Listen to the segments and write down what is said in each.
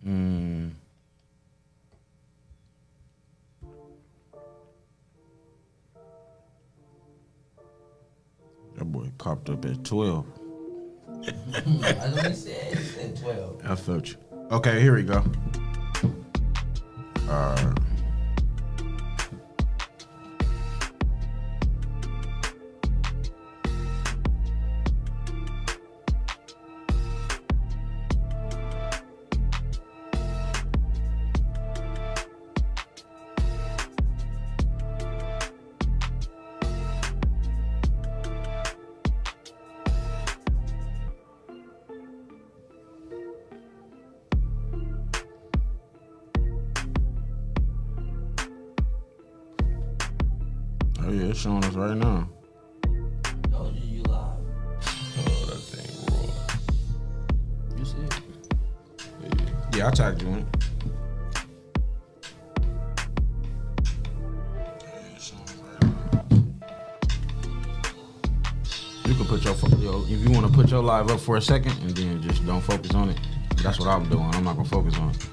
That boy popped up at 12. I know he said 12. I felt you. Okay, here we go. Oh yeah, it's showing us right now. Told you live. Oh, that thing raw. You see it? Yeah, I tagged you in it. You can put if you want to put your live up for a second and then just don't focus on it. That's what I'm doing. I'm not gonna focus on it.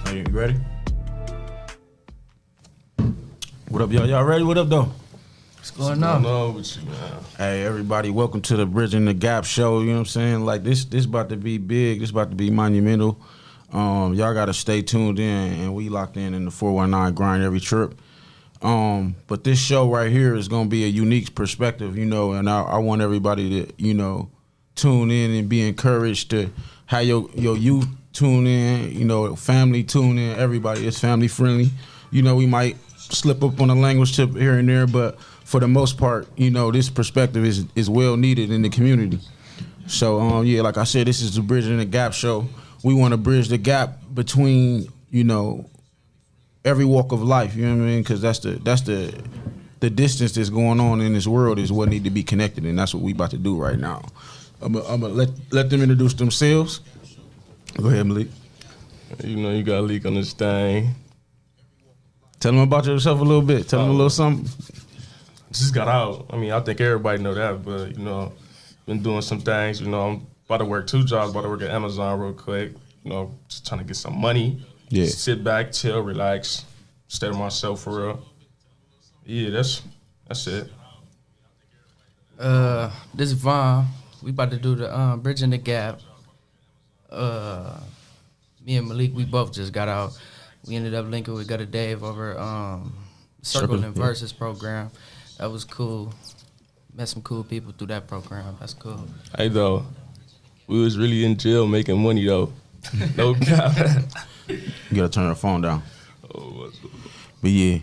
Are you ready? What up, y'all? Y'all ready? What up, though? What's going on? What's going on with you, man? Hey, everybody, welcome to the Bridging the Gap show. You know what I'm saying? Like, this about to be big. This about to be monumental. Y'all got to stay tuned in, and we locked in the 419 grind every trip. But this show right here is going to be a unique perspective, you know, and I want everybody to, you know, tune in and be encouraged to have your youth tune in, you know, family tune in, everybody. It's family friendly. You know, we might slip up on a language tip here and there, but for the most part, you know, this perspective is well needed in the community. So, yeah, like I said, this is the Bridging the Gap show. We want to bridge the gap between, you know, every walk of life, you know what I mean? Because that's the distance that's going on in this world is what need to be connected, and that's what we about to do right now. I'm gonna let them introduce themselves. Go ahead, Malik. You know, you got Leak on this thing. Tell them about yourself a little bit. Tell them a little something. Just got out. I mean, I think everybody know that, but, you know, been doing some things. You know, I'm about to work 2 jobs, about to work at Amazon real quick. You know, just trying to get some money. Yeah. Sit back, chill, relax, stay with myself for real. Yeah, that's it. This is Vaughn. We about to do the Bridging the Gap. Me and Malik, we both just got out. We ended up linking with Gutter Dave over Circle and Versus program. That was cool. Met some cool people through that program. That's cool. Hey, though, we was really in jail making money, though. No cap. You gotta turn your phone down. Oh, But yeah,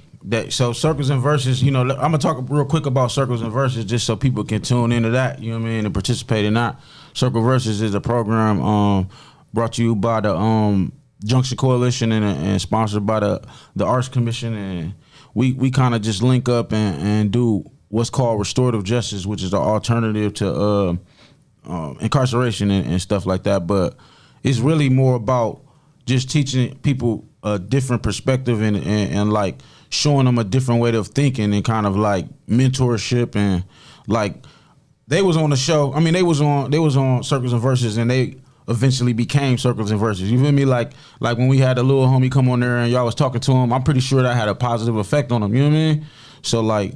so Circles and Verses, you know, I'm gonna talk real quick about Circles and Verses just so people can tune into that, you know what I mean, and participate in that. Circle Verses is a program brought to you by the Junction Coalition and sponsored by the Arts Commission, and we kind of just link up and do what's called restorative justice, which is the alternative to incarceration and stuff like that. But it's really more about just teaching people a different perspective and like showing them a different way of thinking and kind of like mentorship. And like they was on the show. I mean, they was on Circles and Verses, and they eventually became Circles and Verses. You feel me? Like when we had a little homie come on there and y'all was talking to him, I'm pretty sure that had a positive effect on him. You know what I mean? So like,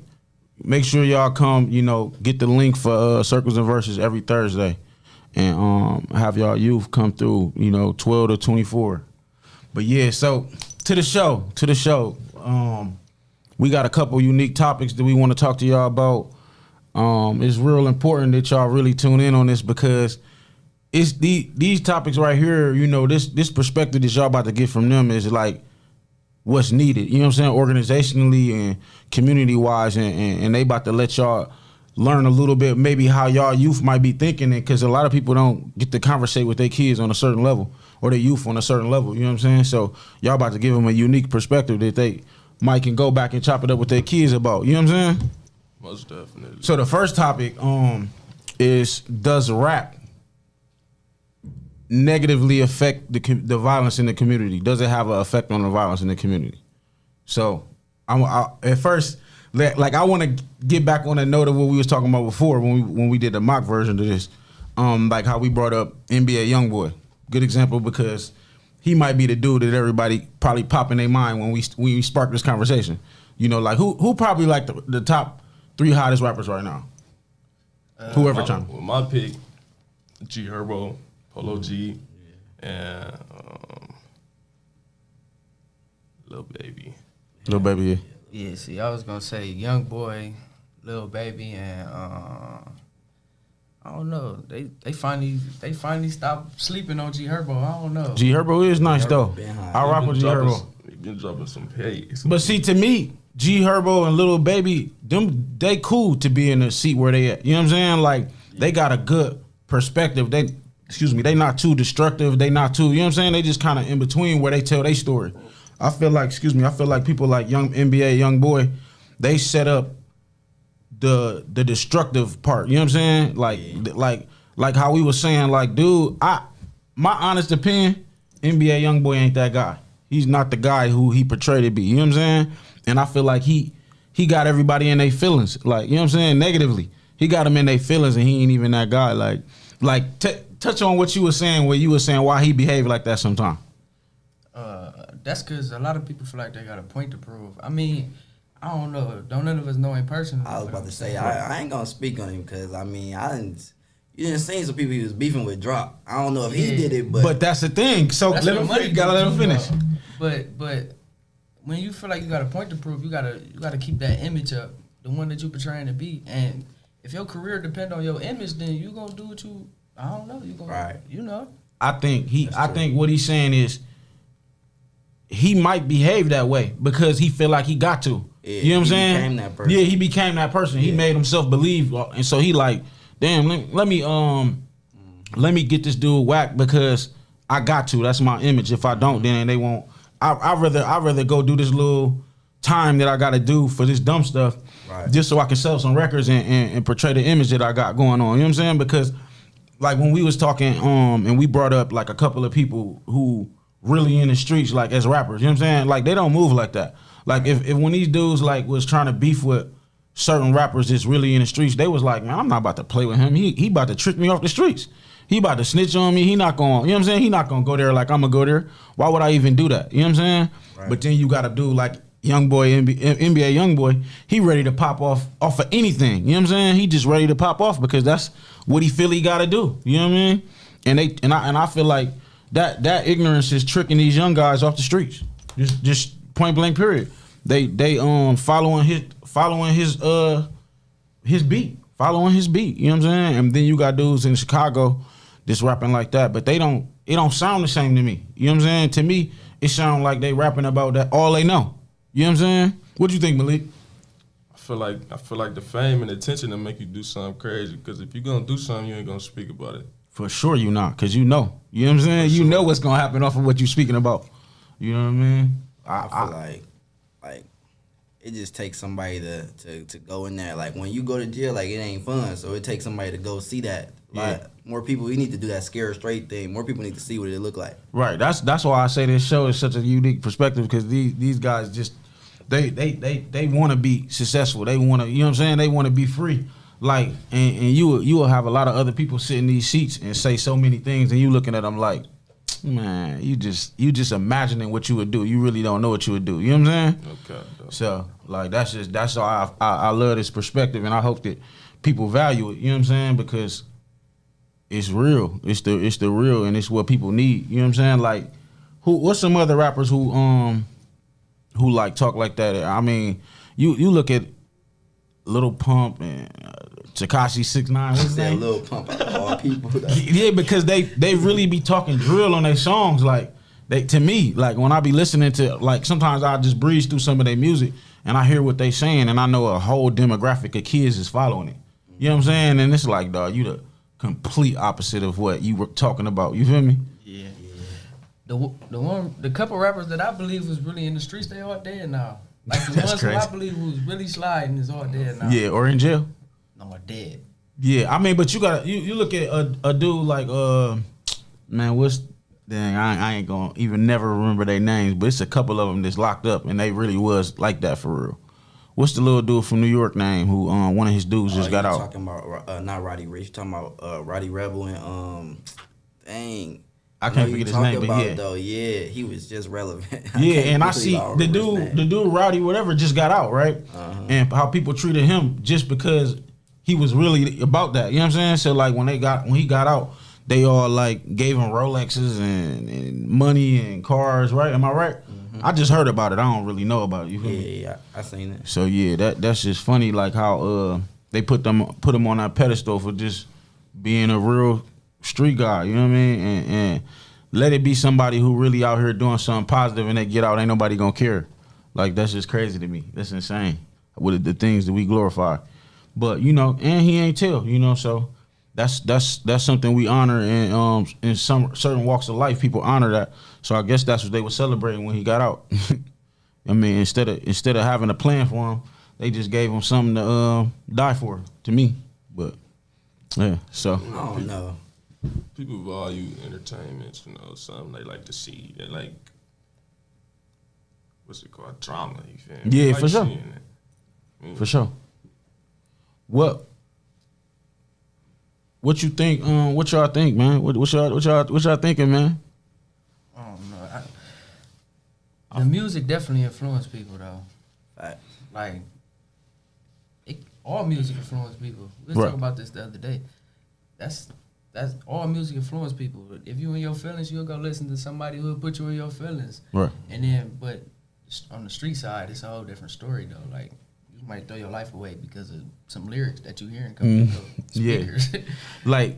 make sure y'all come, you know, get the link for Circles and Verses every Thursday, and have y'all youth come through, you know, 12 to 24. But yeah, so to the show. We got a couple unique topics that we want to talk to y'all about. It's real important that y'all really tune in on this, because it's these topics right here, you know, this perspective that y'all about to get from them is like what's needed, you know what I'm saying, organizationally and community wise, and they about to let y'all learn a little bit maybe how y'all youth might be thinking, because a lot of people don't get to conversate with their kids on a certain level or their youth on a certain level, you know what I'm saying? So y'all about to give them a unique perspective that they might can go back and chop it up with their kids about, you know what I'm saying? most definitely. So the first topic is, does rap negatively affect the violence in the community? Does it have an effect on the violence in the community? So I at first, like, I want to get back on that note of what we was talking about before when we did the mock version of this. like how we brought up NBA YoungBoy. Good example because he might be the dude that everybody probably pop in their mind when we spark this conversation. You know, like who probably like the top 3 hottest rappers right now? Whoever trying. Well, my pick, G Herbo, Polo G, and Lil Baby. Lil Baby, yeah. Yeah, see, I was gonna say Young Boy, Lil Baby, and I don't know. They finally stopped sleeping on G Herbo. I don't know. G Herbo is nice though. I rock with G Herbo. He been dropping some hate. But see, to me, G Herbo and Lil Baby, they cool to be in the seat where they at. You know what I'm saying? Like they got a good perspective. They not too destructive. They not too, you know what I'm saying? They just kind of in between where they tell their story. I feel like people like Young NBA, Young Boy, they set up the destructive part. You know what I'm saying? Like how we was saying, like, dude, my honest opinion, NBA Young Boy ain't that guy. He's not the guy who he portrayed to be. You know what I'm saying? And I feel like he got everybody in their feelings. Like, you know what I'm saying? Negatively. He got them in their feelings and he ain't even that guy. Like touch on what you were saying where you were saying why he behaved like that sometimes. That's because a lot of people feel like they got a point to prove. I mean, I don't know. Don't none of us know him personally. I was about to say, I ain't gonna speak on him because, I mean, you didn't see some people he was beefing with Drop. I don't know if he did it, but that's the thing. So gotta let him finish. But when you feel like you got a point to prove, you gotta keep that image up, the one that you portraying to be. And if your career depend on your image, then you gonna do what you. I don't know. You gonna, right. You know. I think what he's saying is he might behave that way because he feel like he got to. Yeah, you know what I'm saying? Became that person. Yeah, he became that person. Yeah. He made himself believe, and so he like, damn, let me get this dude whacked because I got to. That's my image. If I don't, then they won't. I'd rather go do this little time that I got to do for this dumb stuff, right, just so I can sell some records and portray the image that I got going on. You know what I'm saying? Because like when we was talking, and we brought up like a couple of people who really in the streets, like as rappers, you know what I'm saying? Like they don't move like that. Like if when these dudes like was trying to beef with certain rappers that's really in the streets, they was like, man, I'm not about to play with him. He about to trick me off the streets. He about to snitch on me. He not going, you know what I'm saying? He not gonna go there like I'm gonna go there. Why would I even do that? You know what I'm saying? Right. But then you got to do like Young Boy, NBA Young Boy. He ready to pop off of anything. You know what I'm saying? He just ready to pop off because that's what he feel he got to do. You know what I mean? And I feel like that ignorance is tricking these young guys off the streets. Just point blank period. They following his beat. Following his beat. You know what I'm saying? And then you got dudes in Chicago just rapping like that, but it don't sound the same to me. You know what I'm saying? To me, it sound like they rapping about that all they know. You know what I'm saying? What do you think, Malik? I feel like the fame and attention to make you do something crazy. Because if you're gonna do something, you ain't gonna speak about it. For sure you not, because you know. You know what I'm saying? You know what's gonna happen off of what you speaking about. You know what I mean? I feel like it just takes somebody to go in there. Like when you go to jail, like it ain't fun. So it takes somebody to go see that. Like more people, we need to do that scare straight thing. More people need to see what it look like. Right. That's why I say this show is such a unique perspective, because these guys just they want to be successful. They want to, you know what I'm saying? They want to be free. Like and you will have a lot of other people sit in these seats and say so many things, and you looking at them like, man, you just imagining what you would do. You really don't know what you would do. You know what I'm saying? Okay. So like that's why I love this perspective, and I hope that people value it. You know what I'm saying? Because it's real. It's the real, and it's what people need. You know what I'm saying? Like what's some other rappers who like talk like that? I mean, you look at Lil Pump and Tekashi 6ix9ine. What's that? Lil Pump out of all people. Yeah, because they really be talking drill on their songs. Like to me, like when I be listening to, like sometimes I just breeze through some of their music and I hear what they saying, and I know a whole demographic of kids is following it. You know what I'm saying? And it's like, dog, you the complete opposite of what you were talking about. You feel me? Yeah. The couple rappers that I believe was really in the streets, they all dead now. Like the ones crazy. who I believe was really sliding is all dead now. Yeah, or in jail. No, dead. Yeah, I mean, but you got you look at a dude like man, I ain't gonna even never remember their names, but it's a couple of them that's locked up, and they really was like that for real. what's the little dude from New York name who one of his dudes just got out? Talking about not Roddy Ricch. You talking about Roddy Rebel and dang. I can't forget his name, but yeah. Though, yeah, he was just relevant. Yeah, and I see the dude Roddy whatever just got out, right? And how people treated him just because he was really about that. You know what I'm saying? So like when he got out, they all like gave him Rolexes and money and cars, right? Am I right? I just heard about it. I don't really know about it. You feel me? Yeah, I seen it. So yeah, that's just funny, like how they put him on that pedestal for just being a real street guy. You know what I mean? And let it be somebody who really out here doing something positive, and they get out, ain't nobody gonna care. Like that's just crazy to me. That's insane. With the things that we glorify, but you know, and he ain't tell. You know, so that's something we honor, and in some certain walks of life, people honor that. So I guess that's what they were celebrating when he got out. I mean, instead of having a plan for him, they just gave him something to die for. To me, but yeah. So I don't know. People value entertainment, you know, something they like to see. They like, what's it called, drama, you feel me? Yeah, like for sure. For sure. What you think? What y'all think, man? What y'all thinking, man? I don't know. The music definitely influenced people, though. Like, all music influenced people. We was talking about this the other day. That's all music influence people. If you in your feelings, you'll go listen to somebody who'll put you in your feelings. Right. And then, but on the street side, it's a whole different story though. Like you might throw your life away because of some lyrics that you hearing coming through speakers. Yeah. like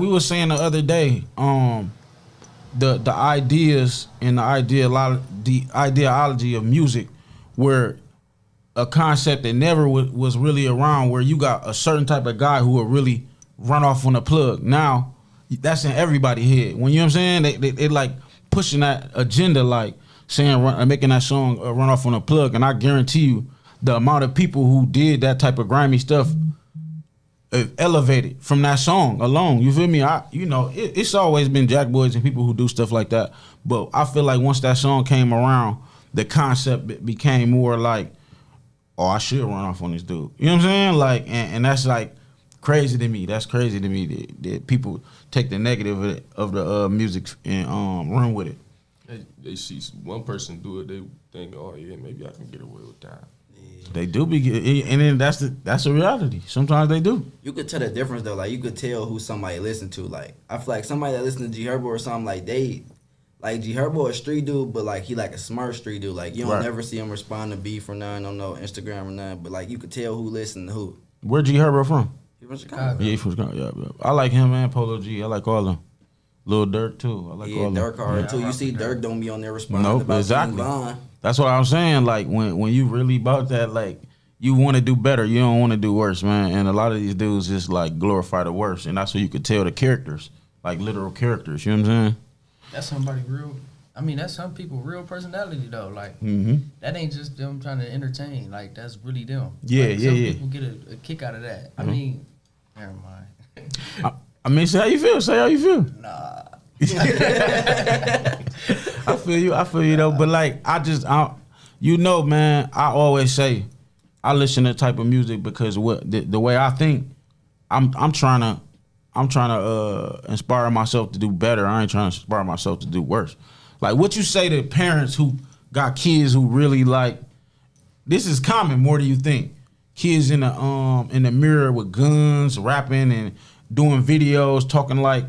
we were saying the other day, the ideas and the ideology of music were a concept that never was really around, where you got a certain type of guy who will really run off on a plug. Now, that's in everybody's head. When you know what I'm saying, they like pushing that agenda, like saying making that song run off on a plug. And I guarantee you, the amount of people who did that type of grimy stuff elevated from that song alone. You feel me? It's always been jack boys and people who do stuff like that. But I feel like once that song came around, the concept became more like, oh, I should run off on this dude. You know what I'm saying? Like, and that's like crazy to me. That's crazy to me that people take the negative of the music and run with it. They see one person do it, they think, oh yeah, maybe I can get away with that. Yeah. They do be, and then that's a reality. Sometimes they do. You could tell the difference though. Like you could tell who somebody listen to. Like I feel like somebody that listen to G Herbo or something, like G Herbo a street dude, but like he like a smart street dude. Like you don't never see him respond to beef or nothing on no Instagram or nothing. But like you could tell who listen to who. Where G Herbo from? He from Chicago. Yeah, he from Chicago. Yeah. I like him and Polo G. I like all of them. Lil Durk too. I like all of them. Durk hard too. You see Durk don't be on there responding about exactly. King Von. That's what I'm saying. Like when you really about that, like you want to do better. You don't want to do worse, man. And a lot of these dudes just like glorify the worst, and that's what you could tell the characters, like literal characters. You know what I'm saying? That's somebody real. I mean, that's some people real personality though. Like that ain't just them trying to entertain. Like that's really them. Yeah, like, yeah, some yeah. people get a kick out of that. I mean, never mind. I mean, say how you feel. Say how you feel. Nah. I feel you though. But like, you know, man, I always say I listen to type of music because the way I think, I'm trying to inspire myself to do better. I ain't trying to inspire myself to do worse. Like what you say to parents who got kids who really like, this is common more than you think. Kids in the mirror with guns, rapping and doing videos, talking like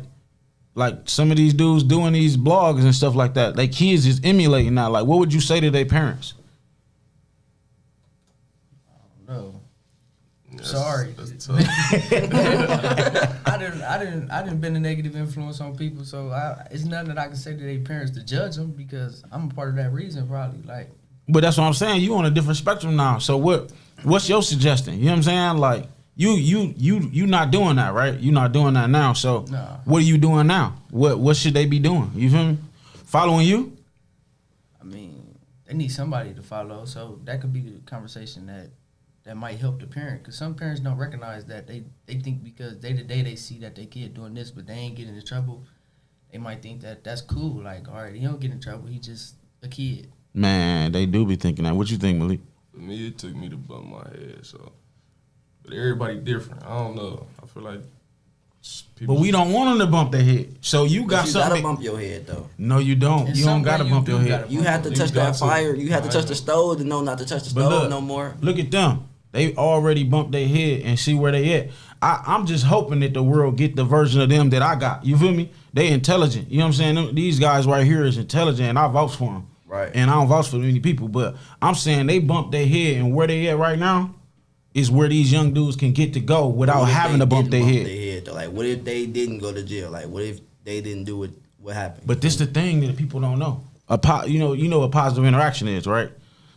some of these dudes doing these blogs and stuff like that. Like kids is emulating that. Like what would you say to their parents? I don't know. That's, Sorry. That's tough. I didn't been a negative influence on people, so it's nothing that I can say to their parents to judge them because I'm a part of that reason probably. Like, but that's what I'm saying. You on a different spectrum now. So what's your suggestion? You know what I'm saying? Like you not doing that, right? You not doing that now. So nah. What are you doing now? What should they be doing? You feel me? Following you? I mean, they need somebody to follow, so that could be the conversation that might help the parent, because some parents don't recognize that. They think because day to day they see that their kid doing this, but they ain't getting in trouble. They might think that that's cool. Like, all right, he don't get in trouble. He just a kid. Man, they do be thinking that. What you think, Malik? For me, it took me to bump my head. So, but everybody different. I don't know. I feel like people. But we don't want them to bump their head. So you got You something. gotta bump your head though. No, you don't. In You some don't gotta way, bump you your do head. gotta You have to You touch got that to. fire. You have to I touch know. the stove to know not to touch the But stove look, no more. Look at them. They already bumped their head and see where they at. I'm just hoping that the world get the version of them that I got. You feel me? They intelligent. You know what I'm saying? These guys right here is intelligent, and I vouch for them. Right. And I don't vouch for many people, but I'm saying they bumped their head, and where they at right now is where these young dudes can get to go without What if having they to bump their didn't head. though? Like, what if they didn't go to jail? Like, what if they didn't do what happened? But this the thing that people don't know. You know what positive interaction is, right?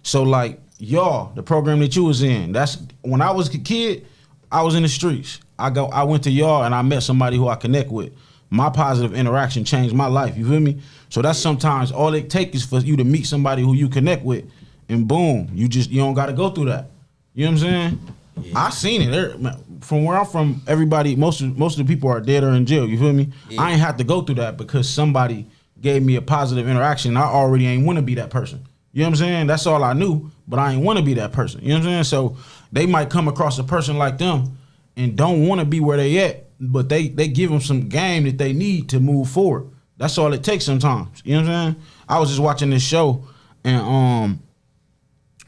So like y'all, the program that you was in, that's when I was a kid, I was in the streets. I went to y'all and I met somebody who I connect with. My positive interaction changed my life. You feel me? So that's sometimes all it takes is for you to meet somebody who you connect with, and boom, you don't got to go through that. You know what I'm saying? Yeah. I seen it. From where I'm from, everybody, most of the people are dead or in jail. You feel me? Yeah. I ain't have to go through that because somebody gave me a positive interaction. I already ain't want to be that person. You know what I'm saying? That's all I knew, but I ain't want to be that person. You know what I'm saying? So they might come across a person like them and don't want to be where they at, but they give them some game that they need to move forward. That's all it takes sometimes. You know what I'm saying? I was just watching this show, and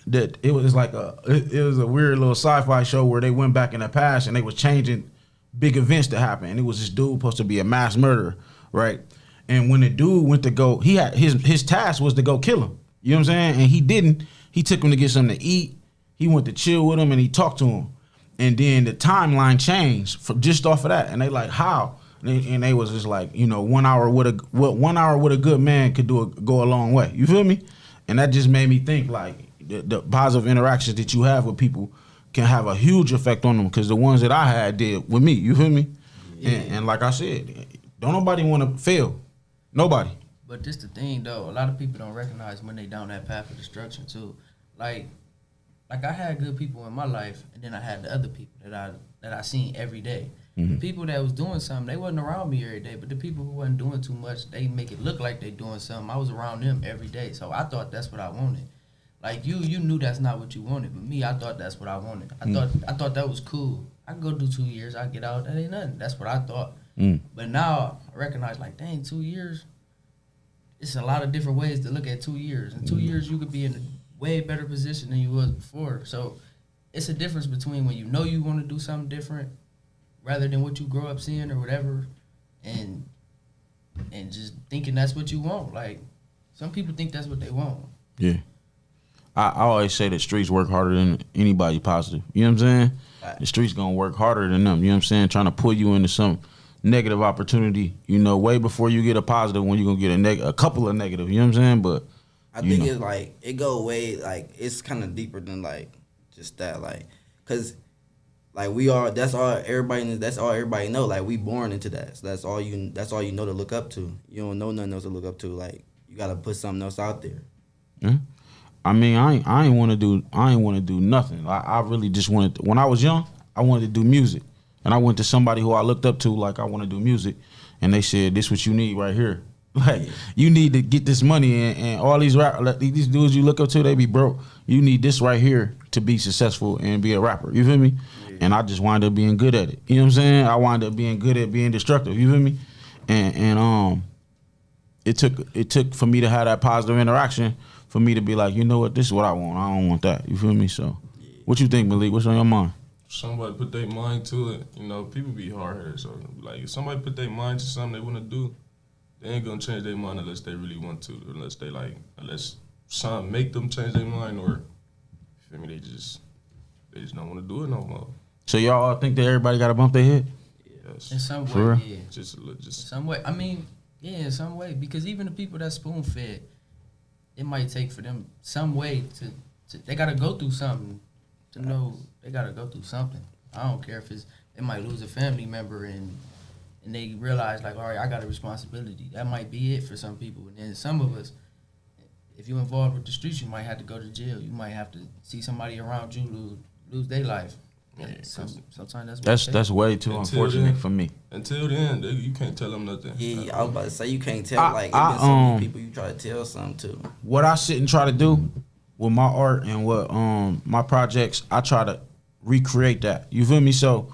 that it was like it was a weird little sci-fi show where they went back in the past and they was changing big events that happened. And it was this dude supposed to be a mass murderer, right? And when the dude went to go, he had his task was to go kill him. You know what I'm saying? And he didn't. He took him to get something to eat. He went to chill with him and he talked to him. And then the timeline changed from just off of that. And they like, how? And they was just like, 1 hour with a good man could go a long way. You feel me? And that just made me think like the positive interactions that you have with people can have a huge effect on them, because the ones that I had did with me. You feel me? Yeah. And like I said, don't nobody want to fail. Nobody. But this the thing though, a lot of people don't recognize when they down that path of destruction too. Like I had good people in my life, and then I had the other people that I seen every day. Mm-hmm. The people that was doing something, they wasn't around me every day, but the people who wasn't doing too much, they make it look like they doing something. I was around them every day, so I thought that's what I wanted. Like you knew that's not what you wanted, but me, I thought that's what I wanted. I thought that was cool. I could go do 2 years, I get out, that ain't nothing. That's what I thought. But now I recognize, like, dang, 2 years. It's a lot of different ways to look at 2 years. In 2 years, you could be in a way better position than you was before. So it's a difference between when you know you want to do something different rather than what you grow up seeing or whatever, and just thinking that's what you want. Like, some people think that's what they want. Yeah. I always say the streets work harder than anybody positive. You know what I'm saying? The streets going to work harder than them. You know what I'm saying? Trying to pull you into some negative opportunity, way before you get a positive, when you're going to get a couple of negative. You know what I'm saying? But I think it's like, it go way, like, it's kind of deeper than, like, just that, like, because, like, that's all everybody know. Like, we born into that. So that's all you know to look up to. You don't know nothing else to look up to. Like, you got to put something else out there. Yeah. I mean, I ain't want to do nothing. I really just wanted when I was young, I wanted to do music. And I went to somebody who I looked up to, like, I want to do music. And they said, this what you need right here. Like, you need to get this money, and all these these dudes you look up to, they be broke. You need this right here to be successful and be a rapper. You feel me? Yeah. And I just wound up being good at it. You know what I'm saying? I wound up being good at being destructive. You feel me? And it took for me to have that positive interaction for me to be like, you know what, this is what I want. I don't want that. You feel me? So, what you think, Malik? What's on your mind? Somebody put their mind to it. People be hard-headed. So, like, if somebody put their mind to something they want to do, they ain't gonna change their mind unless they really want to. Unless something make them change their mind, or you feel me? They just don't want to do it no more. So y'all think that everybody got to bump their head? Yes. In some way, yeah. Just in some way. I mean, yeah, in some way, because even the people that spoon fed, it might take for them some way to they gotta go through something to know they gotta go through something. I don't care if they might lose a family member and they realize, like, all right, I got a responsibility. That might be it for some people. And then some of us, if you're involved with the streets, you might have to go to jail. You might have to see somebody around you lose their life. Yeah, Sometimes That's way too Until unfortunate then. for me. Until then, you can't tell them nothing. Yeah, I was about to say you can't tell. I- It I, been so many people you try to tell something to. What I sit and try to do with my art and what my projects, I try to recreate that. You feel me? So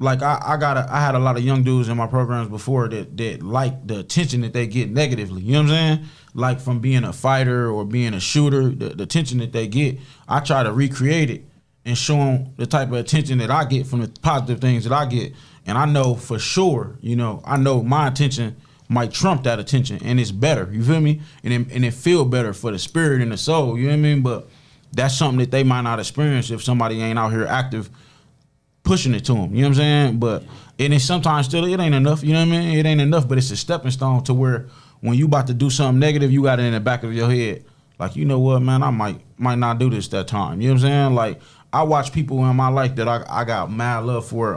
like I had a lot of young dudes in my programs before that like the attention that they get negatively. You know what I'm saying? Like from being a fighter or being a shooter, the attention that they get, I try to recreate it and show them the type of attention that I get from the positive things that I get. And I know for sure, I know my attention might trump that attention, and it's better. You feel me? And it feel better for the spirit and the soul. You know what I mean? But that's something that they might not experience if somebody ain't out here active pushing it to them. You know what I'm saying? But and it's sometimes still it ain't enough. You know what I mean? It ain't enough, but it's a stepping stone to where when you about to do something negative, you got it in the back of your head. Like, you know what, man, I might not do this that time. You know what I'm saying? Like, I watch people in my life that I got mad love for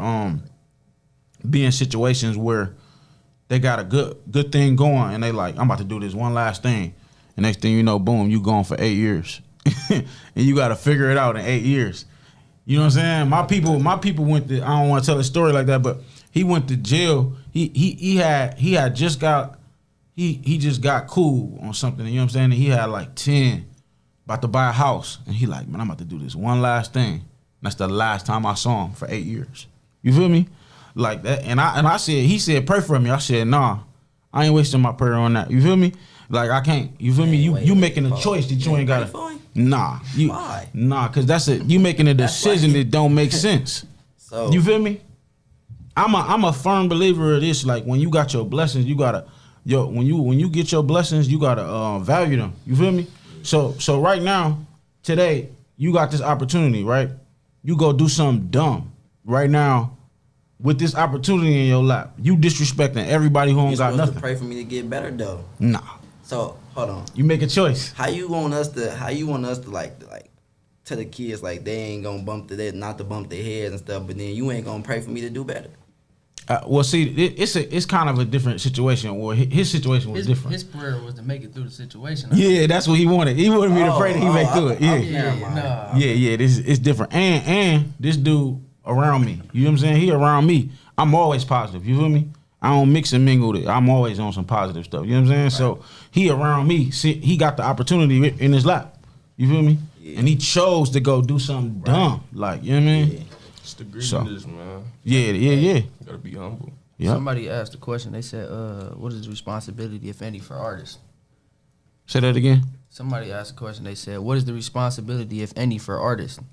be in situations where they got a good thing going and they like, I'm about to do this one last thing. And next thing you know, boom, you gone for 8 years. And you gotta figure it out in 8 years. You know what I'm saying? My people went to, I don't want to tell a story like that, but he went to jail. He just got cool on something, you know what I'm saying? And he had like 10, about to buy a house. And he like, man, I'm about to do this one last thing. And that's the last time I saw him for 8 years. You feel me? Like that. And I said, he said, pray for me. I said, nah, I ain't wasting my prayer on that. You feel me? Like I can't. You feel me? You making a choice that you ain't gotta. Nah, Why? Nah, cause that's it. You making a decision that don't make sense. So You feel me? I'm a firm believer of this. Like when you got your blessings, you gotta when you get your blessings, you gotta value them. You feel me? So right now, today, you got this opportunity, right? You go do something dumb right now with this opportunity in your lap. You disrespecting everybody who you ain't got supposed nothing. to pray for me to get better though. Nah. So hold on. You make a choice. How you want us to like tell the kids like they ain't gonna not to bump their heads and stuff, but then you ain't gonna pray for me to do better? Well, see, it's kind of a different situation. Or his situation was different. His prayer was to make it through the situation. Yeah, that's what he wanted. He wanted me to pray that he make through it. Yeah, Yeah. This it's different. And this dude around me, you know what I'm saying? He around me. I'm always positive. You feel me? I don't mix and mingle it. I'm always on some positive stuff. You know what I'm saying? Right. So he around me. See, he got the opportunity in his lap. You feel me? Yeah. And he chose to go do something dumb. Like, you know what I mean? Yeah. It's the greediness, man. Yeah. You gotta be humble. Yep. Somebody asked a question. They said, what is the responsibility, if any, for artists? Say that again. Somebody asked a question. They said, what is the responsibility, if any, for artists? I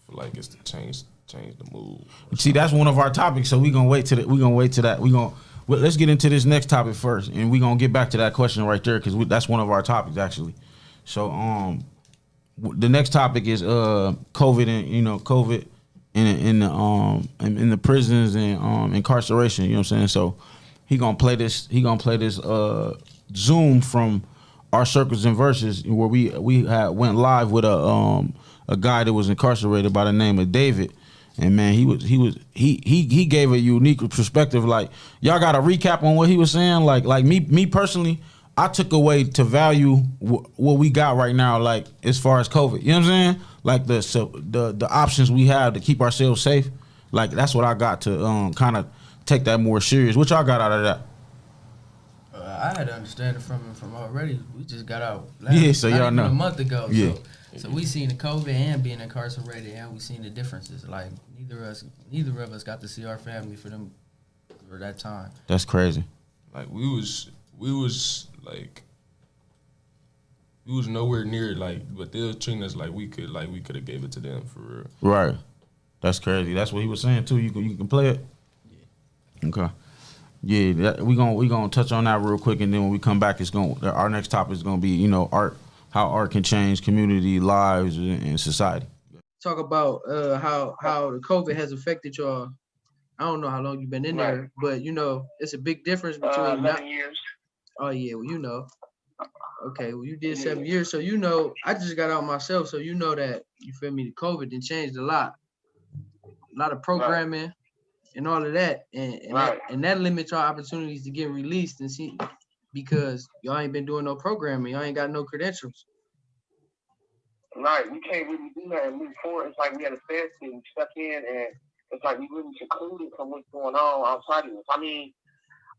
feel like it's to change the mood. See, that's one of our topics. So we're gonna wait till that. Let's get into this next topic first, and we're gonna get back to that question right there because that's one of our topics actually. So the next topic is COVID and COVID in the prisons and incarceration. You know what I'm saying? So he gonna play this Zoom from our Circles and Verses where we went live with a guy that was incarcerated by the name of David. And man, he gave a unique perspective. Like, y'all got a recap on what he was saying. Like me personally, I took away to value what we got right now. Like as far as COVID, you know what I'm saying? Like the options we have to keep ourselves safe. Like that's what I got to kind of take that more serious. What y'all got out of that? I had to understand it from already. We just got out. So y'all know a month ago. Yeah. So we seen the COVID and being incarcerated, and we seen the differences. Like neither of us got to see our family for that time. That's crazy. Like we was nowhere near but they're treating us like we could have gave it to them for real. Right. That's crazy. That's what he was saying too. You can play it. Yeah. Okay. Yeah, we gonna touch on that real quick, and then when we come back, our next topic is gonna be art. How art can change community lives and society. Talk about how the COVID has affected y'all. I don't know how long you've been in there, but it's a big difference between 11 years. Oh yeah, well Okay, well you did 7 years, so I just got out myself, so that you feel me. The COVID done changed a lot of programming and all of that, and that limits our opportunities to get released and see. Because y'all ain't been doing no programming. Y'all ain't got no credentials. Right, we can't really do that and move forward. It's like we had a standstill, we stuck in, and it's like we really secluded from what's going on outside of us. I mean,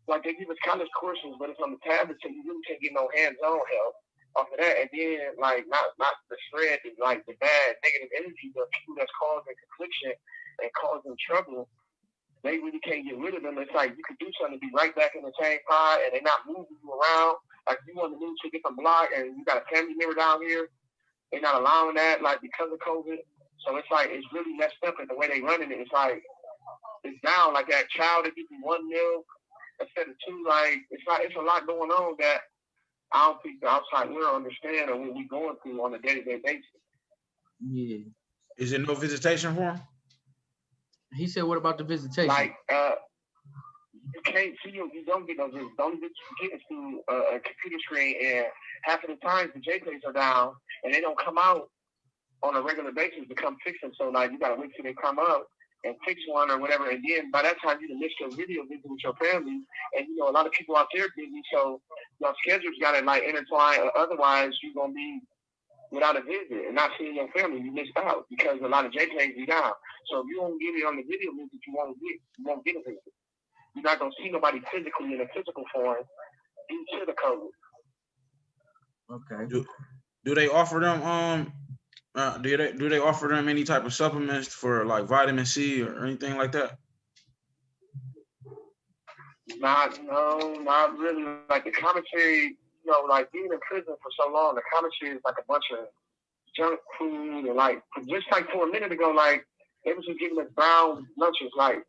like they give us college courses, but it's on the tablet, so you really can't get no hands-on help off of that. And then like not the shred, like the bad negative energy, the people that's causing confliction and causing trouble, they really can't get rid of them. It's like you could do something to be right back in the same pod, and they're not moving you around. Like you want to move to a different block, and you got a family member down here, they're not allowing that, like because of COVID. So it's like it's really messed up in the way they running it. It's like it's down like that child that gives you 1 meal instead of two. Like it's a lot going on that I don't think the outside world understand or what we going through on a day-to-day basis. Yeah. Is there no visitation for him? He said, "What about the visitation?" Like you can't see you don't get no visits. The only visits you get is through a computer screen, and half of the times the JPEGs are down and they don't come out on a regular basis to come fix them. So like you gotta wait till they come up and fix one or whatever, and then by that time you done missed your video visit with your family, and you know a lot of people out there busy, so your schedules gotta like intertwine, or otherwise you're gonna be without a visit and not seeing your family. You missed out because a lot of JPEGs be down. So if you don't get it on the video visit, you won't get a visit. You're not gonna see nobody physically in a physical form due to the COVID. Okay. Do they offer them do they offer them any type of supplements for like vitamin C or anything like that? Not really. Like the commentary, like being in prison for so long, the commentary is like a bunch of junk food and like just like for a minute ago, like they was just giving us brown lunches like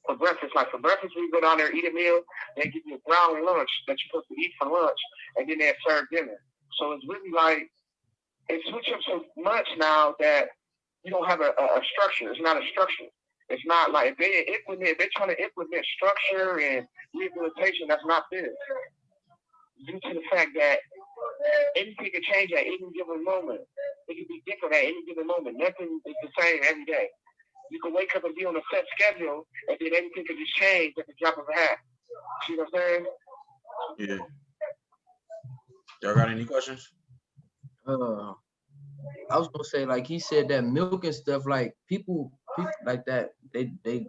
for breakfast. Like for breakfast, we go down there, eat a meal, they give you a brown lunch that you're supposed to eat for lunch, and then they serve dinner. So it's really like it switched up so much now that you don't have a structure. It's not a structure. It's not like if they're trying to implement structure and rehabilitation, that's not this. Due to the fact that anything can change at any given moment. It can be different at any given moment. Nothing is the same every day. You can wake up and be on a set schedule, and then everything can just change at the drop of a hat. See what I'm saying? Yeah. Y'all got any questions? I was gonna say, like he said, that milk and stuff, like people like that, they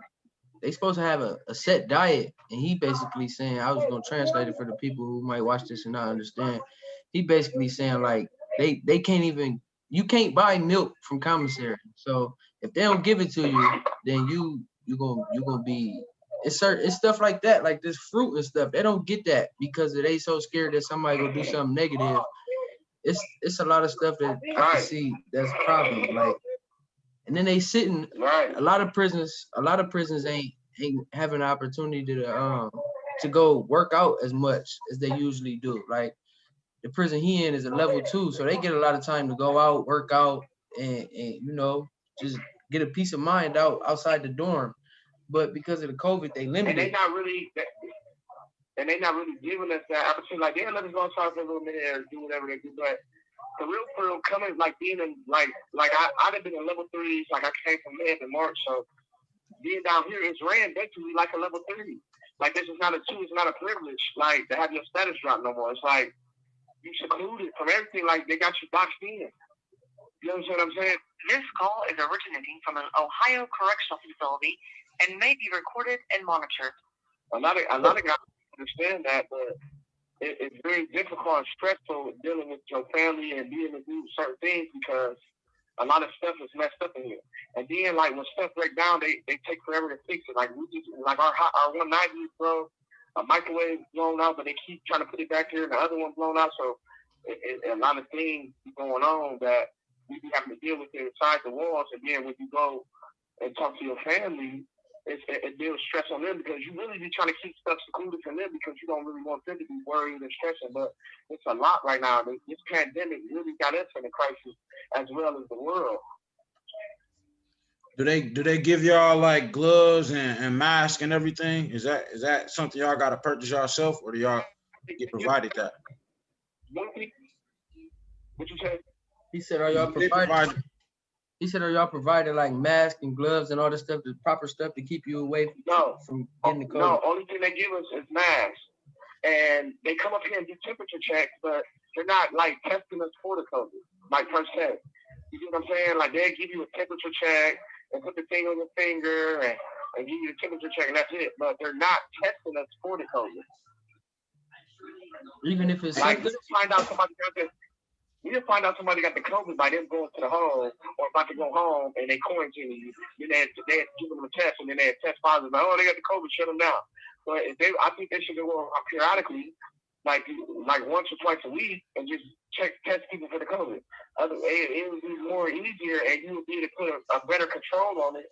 supposed to have a set diet, and he basically saying, I was gonna translate it for the people who might watch this and not understand. He basically saying like they can't even, you can't buy milk from commissary. So if they don't give it to you, then you gonna be, it's stuff like that, like this fruit and stuff. They don't get that because they so scared that somebody gonna do something negative. It's a lot of stuff that I can see that's a problem. Like, and then they sitting. A lot of prisons ain't having an opportunity to go work out as much as they usually do. Like the prison he in is a level 2, so they get a lot of time to go out, work out, and just get a peace of mind outside the dorm. But because of the COVID, they limited. And they're not really giving us that opportunity. Like they'll let us go outside for a little minute and do whatever they do, but for real, coming like being in like I've been in level 3s. Like I came from Med in March, so being down here is ran basically like a level 3. Like this is not a 2, it's not a privilege. Like to have your status drop no more. It's like you secluded from everything. Like they got you boxed in. You understand what I'm saying? This call is originating from an Ohio correctional facility and may be recorded and monitored. A lot of guys understand that, but it's very difficult and stressful dealing with your family and being able to do certain things because a lot of stuff is messed up in here. And then like when stuff breaks down, they take forever to fix it. Like we just like our 190 bro, a microwave blown out, but they keep trying to put it back here, and the other one blown out. So a lot of things going on that we be having to deal with inside the walls. And then when you go and talk to your family, it builds stress on them because you really be trying to keep stuff secluded from them because you don't really want them to be worried and stressing. But it's a lot right now. This pandemic really got us in a crisis as well as the world. Do they give y'all like gloves and masks and everything? Is that something y'all got to purchase yourself, or do y'all get provided that? What you say? He said, "Are y'all providing?" He said, "Are y'all providing like masks and gloves and all this stuff, the proper stuff to keep you away from getting the COVID?" No, only thing they give us is masks, and they come up here and do temperature checks, but they're not like testing us for the COVID, like per se. You get what I'm saying? Like they'll give you a temperature check and put the thing on your finger and give you the temperature check and that's it. But they're not testing us for the COVID. Even if it's like symptoms? you just find out somebody got the COVID by them going to the home or about to go home and they quarantine you. Then they give them a test and then they test positive. Like, oh, they got the COVID, shut them down. But I think they should go periodically, like once or twice a week, and just test people for the COVID. It would be more easier, and you would be able to put a better control on it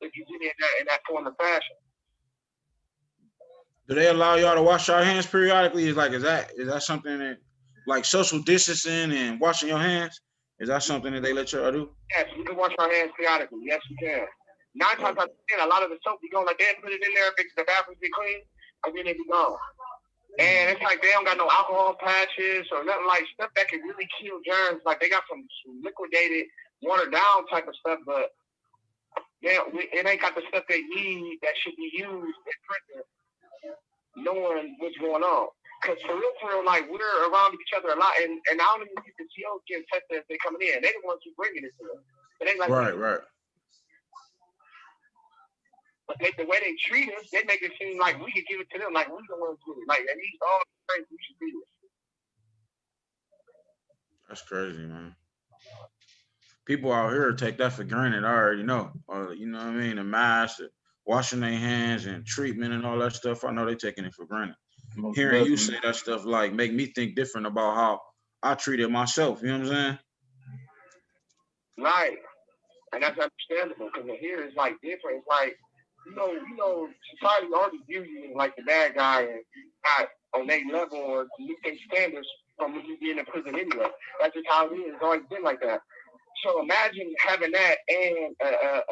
if you did it in that form of fashion. Do they allow y'all to wash your hands periodically? Is that something that, like social distancing and washing your hands? Is that something that they let y'all do? Yes, we can wash our hands periodically. Yes, we can. 9 times out of 10, a lot of the soap be going like they put it in there, fix the bathrooms be clean, and then it be gone. And it's like they don't got no alcohol patches or nothing like stuff that can really kill germs. Like they got some liquidated, watered down type of stuff, but it ain't got the stuff they need that should be used in prison, knowing what's going on. Because for real, like we're around each other a lot, and I don't even see the COs getting tested as they coming in. They the ones who bringing it to them. It ain't like right. But the way they treat us, they make it seem like we could give it to them, like we the ones who like, and these all the things we should be with. That's crazy, man. People out here take that for granted. I already know. You know what I mean? The mask, washing their hands, and treatment and all that stuff. I know they taking it for granted. Hearing you say that stuff like make me think different about how I treated myself. You know what I'm saying? Right, and that's understandable because here it's like different. It's like you know, society already views you as like the bad guy and not on their level or meet their standards from when you being in prison anyway. That's just how it is. It's always been like that. So imagine having that and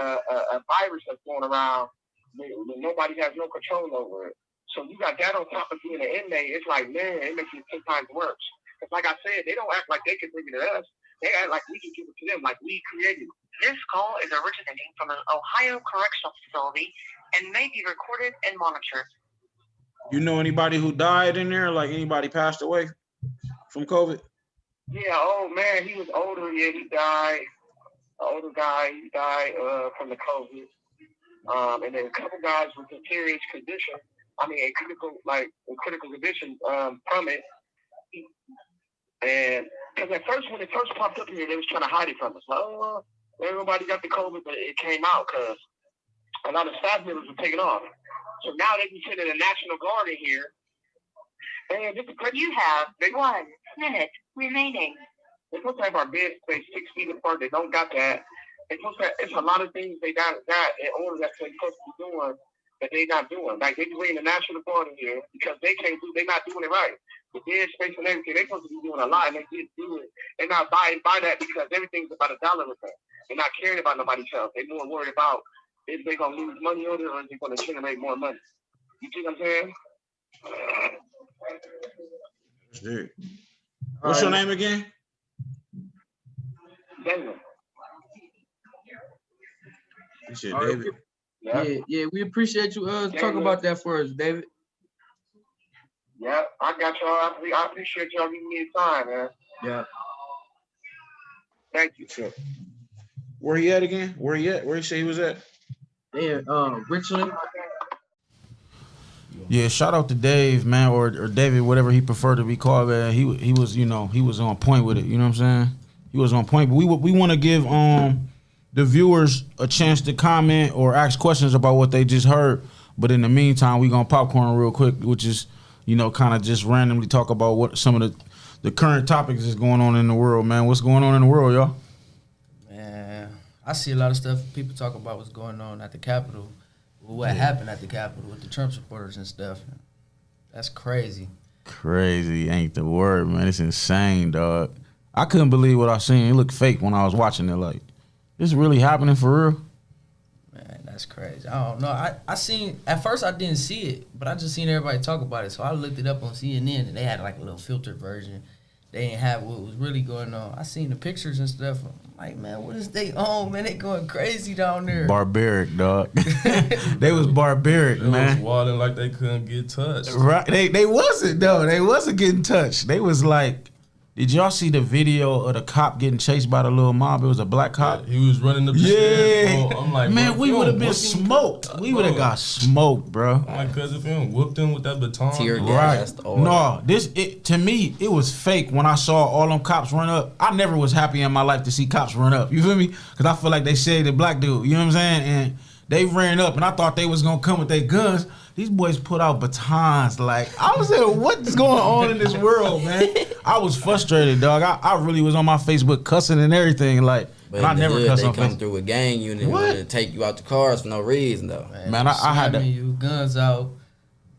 a virus that's going around that nobody has no control over it. So you got that on top of being an inmate. It's like, man, it makes it 10 times worse. Because like I said, they don't act like they can bring it to us. They act like we can give it to them, like we created it. This call is originating from an Ohio correctional facility and may be recorded and monitored. You know anybody who died in there? Like anybody passed away from COVID? Yeah, oh man, he was older. Yeah, he died. An older guy, he died from the COVID. And then a couple guys with a serious condition. I mean, a critical condition from it. And because at first, when it first popped up here, they was trying to hide it from us. Like, oh, everybody got the COVID, but it came out because a lot of staff members were taken off. So now they be sending a National Guard in here. And You have 1 minute remaining. They're supposed to have our bed space 6 feet apart. They don't got that. It's a lot of things they got in order that they're supposed to be doing that they're not doing. Like they be bringing the National Guard in here because they're not doing it right. The bed space and everything, they're supposed to be doing a lot and they didn't do it. They're not buying that because everything's about $1 with them. They're not caring about nobody's health. They're more worried about if they're gonna lose money on it or if they're gonna generate more money. You see what I'm saying? Dude. What's your name again? David. You said David. Yeah, we appreciate you talking about that for us, David. Yeah, I got y'all. I appreciate y'all giving me the time, man. Yeah. Thank you. Sure. Where he at again? Where he say he was at? Yeah, Richland. Yeah, shout out to Dave, man, or David, whatever he preferred to be called, man. He was, he was on point with it. You know what I'm saying? He was on point. But we want to give the viewers a chance to comment or ask questions about what they just heard. But in the meantime, we gonna popcorn real quick, which is, kind of just randomly talk about what some of the current topics is going on in the world, man. What's going on in the world, y'all? Man, I see a lot of stuff people talk about what's going on at the Capitol. What happened at the Capitol with the Trump supporters and stuff. That's crazy. Crazy ain't the word, man. It's insane, dog. I couldn't believe what I seen. It looked fake when I was watching it. Like, this really happening for real? Man, that's crazy. I don't know. I seen, at first I didn't see it, but I just seen everybody talk about it. So I looked it up on CNN and they had like a little filtered version. They didn't have what was really going on. I seen the pictures and stuff. I'm like, man, what is they on, man? They going crazy down there. Barbaric, dog. They was barbaric, They man. was wilding like they couldn't get touched. Right? They wasn't though. They wasn't getting touched. They was like Did y'all see the video of the cop getting chased by the little mob? It was a black cop. He was running up the stairs, bro. I'm like, man, bro, we would have been whoop him, smoked. We would have got smoked, bro. I'm like, cause if you whooped him with that baton, Tear bro. gas. Right. No, to me, it was fake when I saw all them cops run up. I never was happy in my life to see cops run up. You feel me? Because I feel like they saved the black dude. You know what I'm saying? And they ran up, and I thought they was going to come with their guns. These boys put out batons. Like, I was saying, what's going on in this world, man? I was frustrated, dog. I really was on my Facebook cussing and everything. Like, But and I in the never hood, cuss they on come Facebook. through a gang unit What? to take you out the cars for no reason, though. Man, I had to. Slamming you, guns out,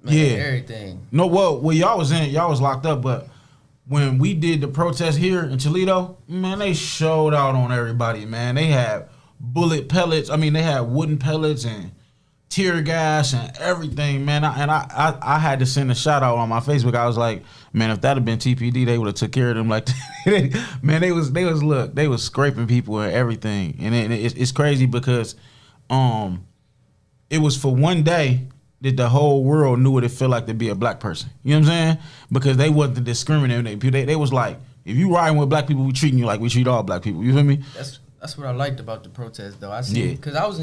man, Yeah. everything. No, well, y'all was locked up, but when we did the protest here in Toledo, man, they showed out on everybody, man. They had bullet pellets. I mean, they had wooden pellets and tear gas and everything, man. I had to send a shout out on my Facebook. I was like, man, if that had been TPD, they would have took care of them. Like, man, they was scraping people and everything, and it's crazy because, it was for one day that the whole world knew what it felt like to be a black person. You know what I'm saying? Because they wasn't discriminating. They was like, if you riding with black people, we treating you like we treat all black people. You feel me? That's what I liked about the protest, though. I see, because I was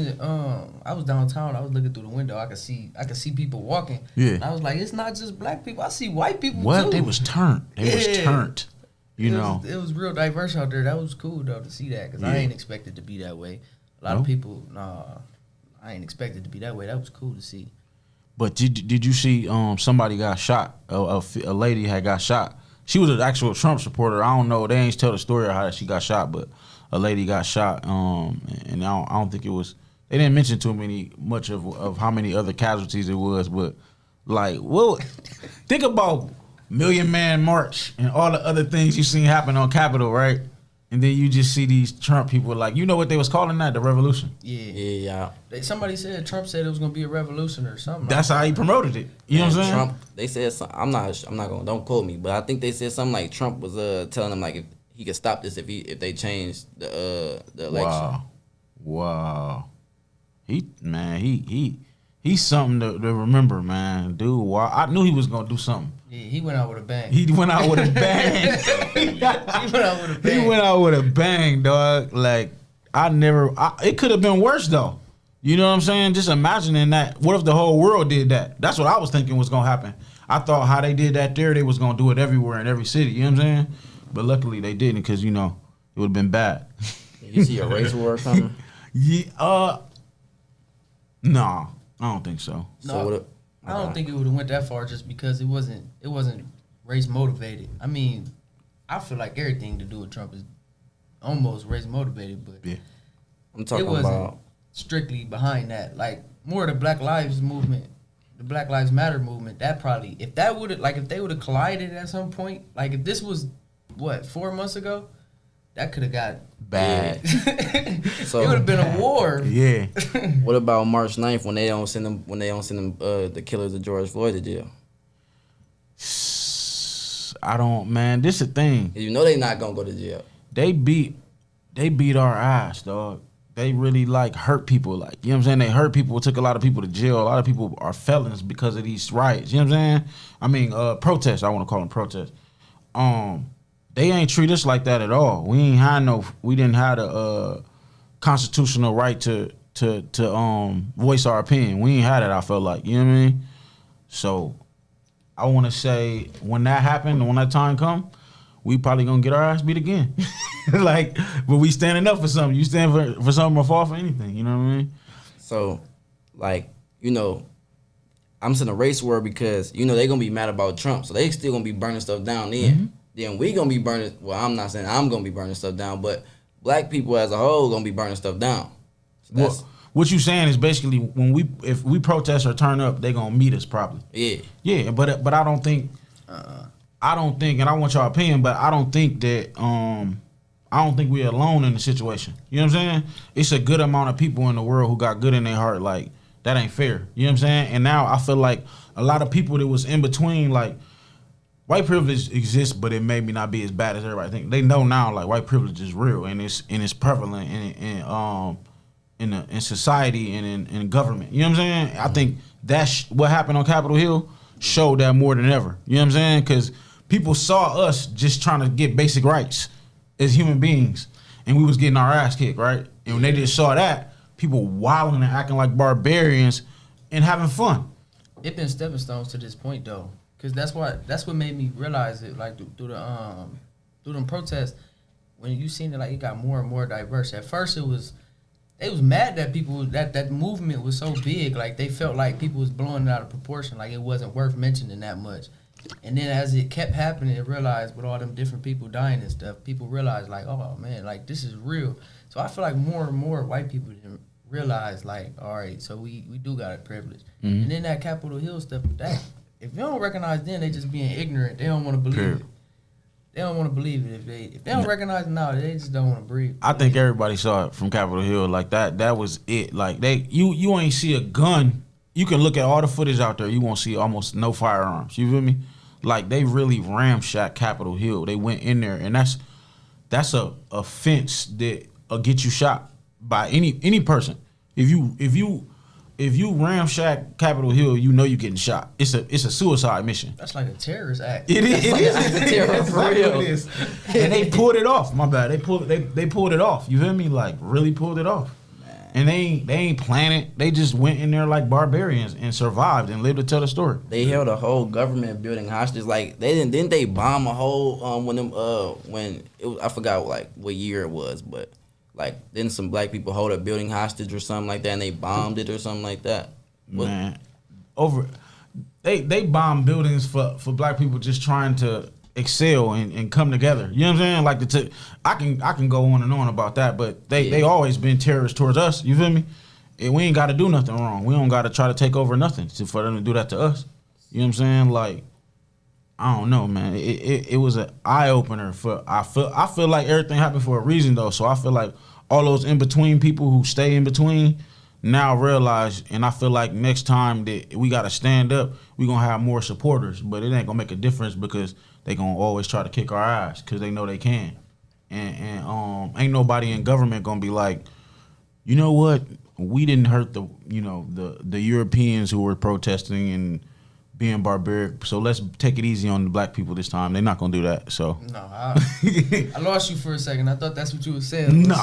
downtown. I was looking through the window. I could see people walking. Yeah. And I was like, it's not just black people. I see white people What? too. They was turned. You know. It was real diverse out there. That was cool though to see that because I ain't expected to be that way. A lot of people, I ain't expected to be that way. That was cool to see. But did you see somebody got shot? A lady had got shot. She was an actual Trump supporter. I don't know. They ain't tell the story of how she got shot, but a lady got shot. And I don't think it was. They didn't mention much of how many other casualties it was, but like, well, think about Million Man March and all the other things you seen happen on Capitol, right? And then you just see these Trump people, like, you know what they was calling that? The revolution. Yeah. Somebody said Trump said it was gonna be a revolution or something. That's how he promoted it. You know what I'm saying? Trump, they said something, I'm not gonna, don't quote me, but I think they said something like Trump was telling them like if he could stop this if they changed the election. Wow. He's something to remember, man. Dude, wow. I knew he was gonna do something. Yeah, he went out with a bang. He went out with a bang. He went out with a bang, dog. Like, it could have been worse, though. You know what I'm saying? Just imagining that. What if the whole world did that? That's what I was thinking was going to happen. I thought how they did that there, they was going to do it everywhere in every city. You know what I'm saying? But luckily they didn't because, you know, it would have been bad. You see a race war or something? Yeah, no, I don't think so. No, I don't think it would have went that far just because it wasn't race motivated. I mean, I feel like everything to do with Trump is almost race motivated, but yeah. I'm talking it wasn't about strictly behind that. Like more the Black Lives movement, the Black Lives Matter movement. That probably if they would have collided at some point, like if this was 4 months ago, that could have got bad. So it would have been a war. Yeah. What about March 9th when they don't send them the killers of George Floyd to jail? I don't, man. This is the thing. You know they not gonna go to jail. They beat our ass, dog. They really hurt people. Like, you know what I'm saying? They hurt people, took a lot of people to jail. A lot of people are felons because of these riots. You know what I'm saying? I mean, protests. I want to call them protests. They ain't treat us like that at all. We didn't have the constitutional right to voice our opinion. We ain't had it, I felt like. You know what I mean? So I want to say when that happened, when that time come, we probably gonna get our ass beat again. But we standing up for something. You stand for something or fall for anything. You know what I mean? So, I'm saying a race war because they gonna be mad about Trump, so they still gonna be burning stuff down then. Mm-hmm. Then we gonna be burning. Well, I'm not saying I'm gonna be burning stuff down, but black people as a whole gonna be burning stuff down. So what you saying is basically if we protest or turn up, they gonna meet us probably. Yeah. Yeah, but I don't think. I don't think, and I want your opinion, but I don't think that I don't think we're alone in the situation. You know what I'm saying? It's a good amount of people in the world who got good in their heart. Like, that ain't fair. You know what I'm saying? And now I feel like a lot of people that was in between, like, white privilege exists, but it may not be as bad as everybody think. They know now, like, white privilege is real and it's prevalent in society and in government. You know what I'm saying? I think that's what happened on Capitol Hill showed that more than ever. You know what I'm saying? Because people saw us just trying to get basic rights as human beings, and we was getting our ass kicked, right? And when they just saw that, people wilding and acting like barbarians and having fun. It been stepping stones to this point though, cause that's what made me realize it. Like through them protests, when you seen it, like it got more and more diverse. At first, they was mad that people that movement was so big. Like they felt like people was blowing it out of proportion. Like it wasn't worth mentioning that much. And then as it kept happening, it realized with all them different people dying and stuff, people realized like, oh man, like this is real. So I feel like more and more white people didn't realize like, all right, so we do got a privilege. Mm-hmm. And then that Capitol Hill stuff, that if you don't recognize them, they just being ignorant. They don't want to believe it. They don't want to believe it. If they don't recognize it now, they just don't want to breathe. I think everybody saw it from Capitol Hill like that. That was it. Like you ain't see a gun. You can look at all the footage out there. You won't see almost no firearms. You feel me? Like they really ramshacked Capitol Hill. They went in there, and that's a offense that'll get you shot by any person. If you ramshack Capitol Hill, you know you're getting shot. It's a suicide mission. That's like a terrorist act. It is. It is. a terror for real. It is. And they pulled it off. My bad. They pulled it off. You feel me? Like really pulled it off. And they ain't planning it. They just went in there like barbarians and survived and lived to tell the story. They held a whole government building hostage. Like didn't they bomb a whole when it was, I forgot like what year it was, but like didn't some black people hold a building hostage or something like that, and they bombed it or something like that. Man, they bomb buildings for black people just trying to excel and come together. You know what I'm saying? Like I can go on and on about that, but they always been terrorists towards us. You feel me? And we ain't got to do nothing wrong. We don't got to try to take over nothing for them to do that to us. You know what I'm saying? Like I don't know, man. It was an eye opener for. I feel like everything happened for a reason though. So I feel like all those in between people who stay in between now realize, and I feel like next time that we got to stand up, we gonna have more supporters. But it ain't gonna make a difference because they gonna always try to kick our ass because they know they can. And ain't nobody in government gonna be like, you know what? We didn't hurt the Europeans who were protesting and being barbaric, so let's take it easy on the black people this time. They're not gonna do that. So no, I lost you for a second. I thought that's what you were saying. No.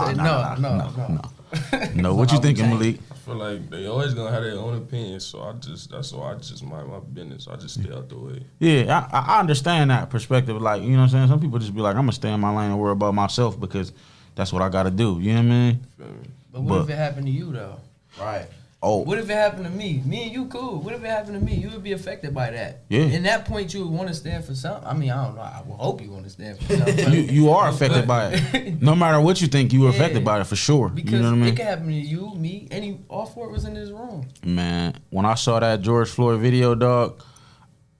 What you thinking, Malik? I feel like they always gonna have their own opinions, so that's why I just mind my business. I just stay out the way. Yeah, I understand that perspective. Like, you know what I'm saying? Some people just be like, I'm gonna stay in my lane and worry about myself because that's what I gotta do. You know what I mean? But what if it happened to you though? Right. Oh. What if it happened to me? Me and you cool. What if it happened to me? You would be affected by that. Yeah. In that point, you would want to stand for something. I mean, I don't know. I would hope you want to stand for something. you are affected by it. No matter what you think, you were affected by it for sure. Because you know what I mean? It could happen to you, me, all four was in this room. Man, when I saw that George Floyd video, dog,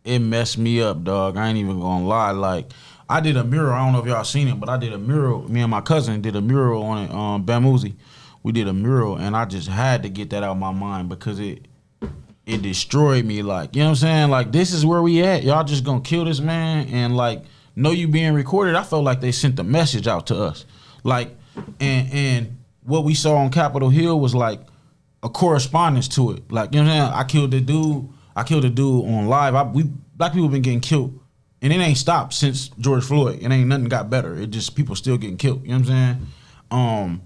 it messed me up, dog. I ain't even gonna lie. Like, I did a mural. I don't know if y'all seen it, but I did a mural. Me and my cousin did a mural on it, Bamouzi. We did a mural, and I just had to get that out of my mind because it destroyed me. Like, you know what I'm saying? Like, this is where we at. Y'all just gonna kill this man and, like, know you being recorded. I felt like they sent the message out to us. Like, and what we saw on Capitol Hill was, like, a correspondence to it. Like, you know what I'm saying? I killed the dude on live. Black people been getting killed, and it ain't stopped since George Floyd. It ain't nothing got better. It just, people still getting killed. You know what I'm saying?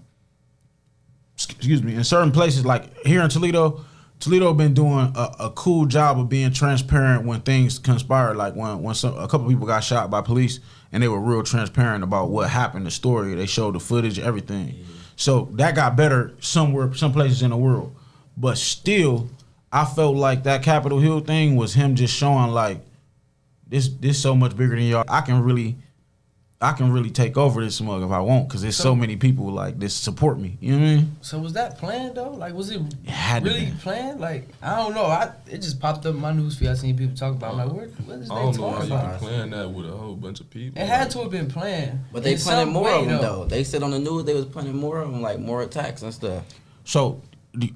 Excuse me, in certain places, like here in Toledo been doing a cool job of being transparent when things conspire. Like when a couple people got shot by police, and they were real transparent about what happened, the story. They showed the footage, everything. Mm-hmm. So that got better some places in the world. But still, I felt like that Capitol Hill thing was him just showing like this so much bigger than y'all. I can really take over this mug if I want, because there's so many people like this support me. You know what I mean? So was that planned though? Like, was it had really planned? Like, I don't know. It just popped up in my newsfeed. I seen people talk about. I'm like, what is they talking about? I don't know how you can plan that with a whole bunch of people. It had to have been planned. But they planted more of them though. They said on the news they was planning more of them, like more attacks and stuff. So, do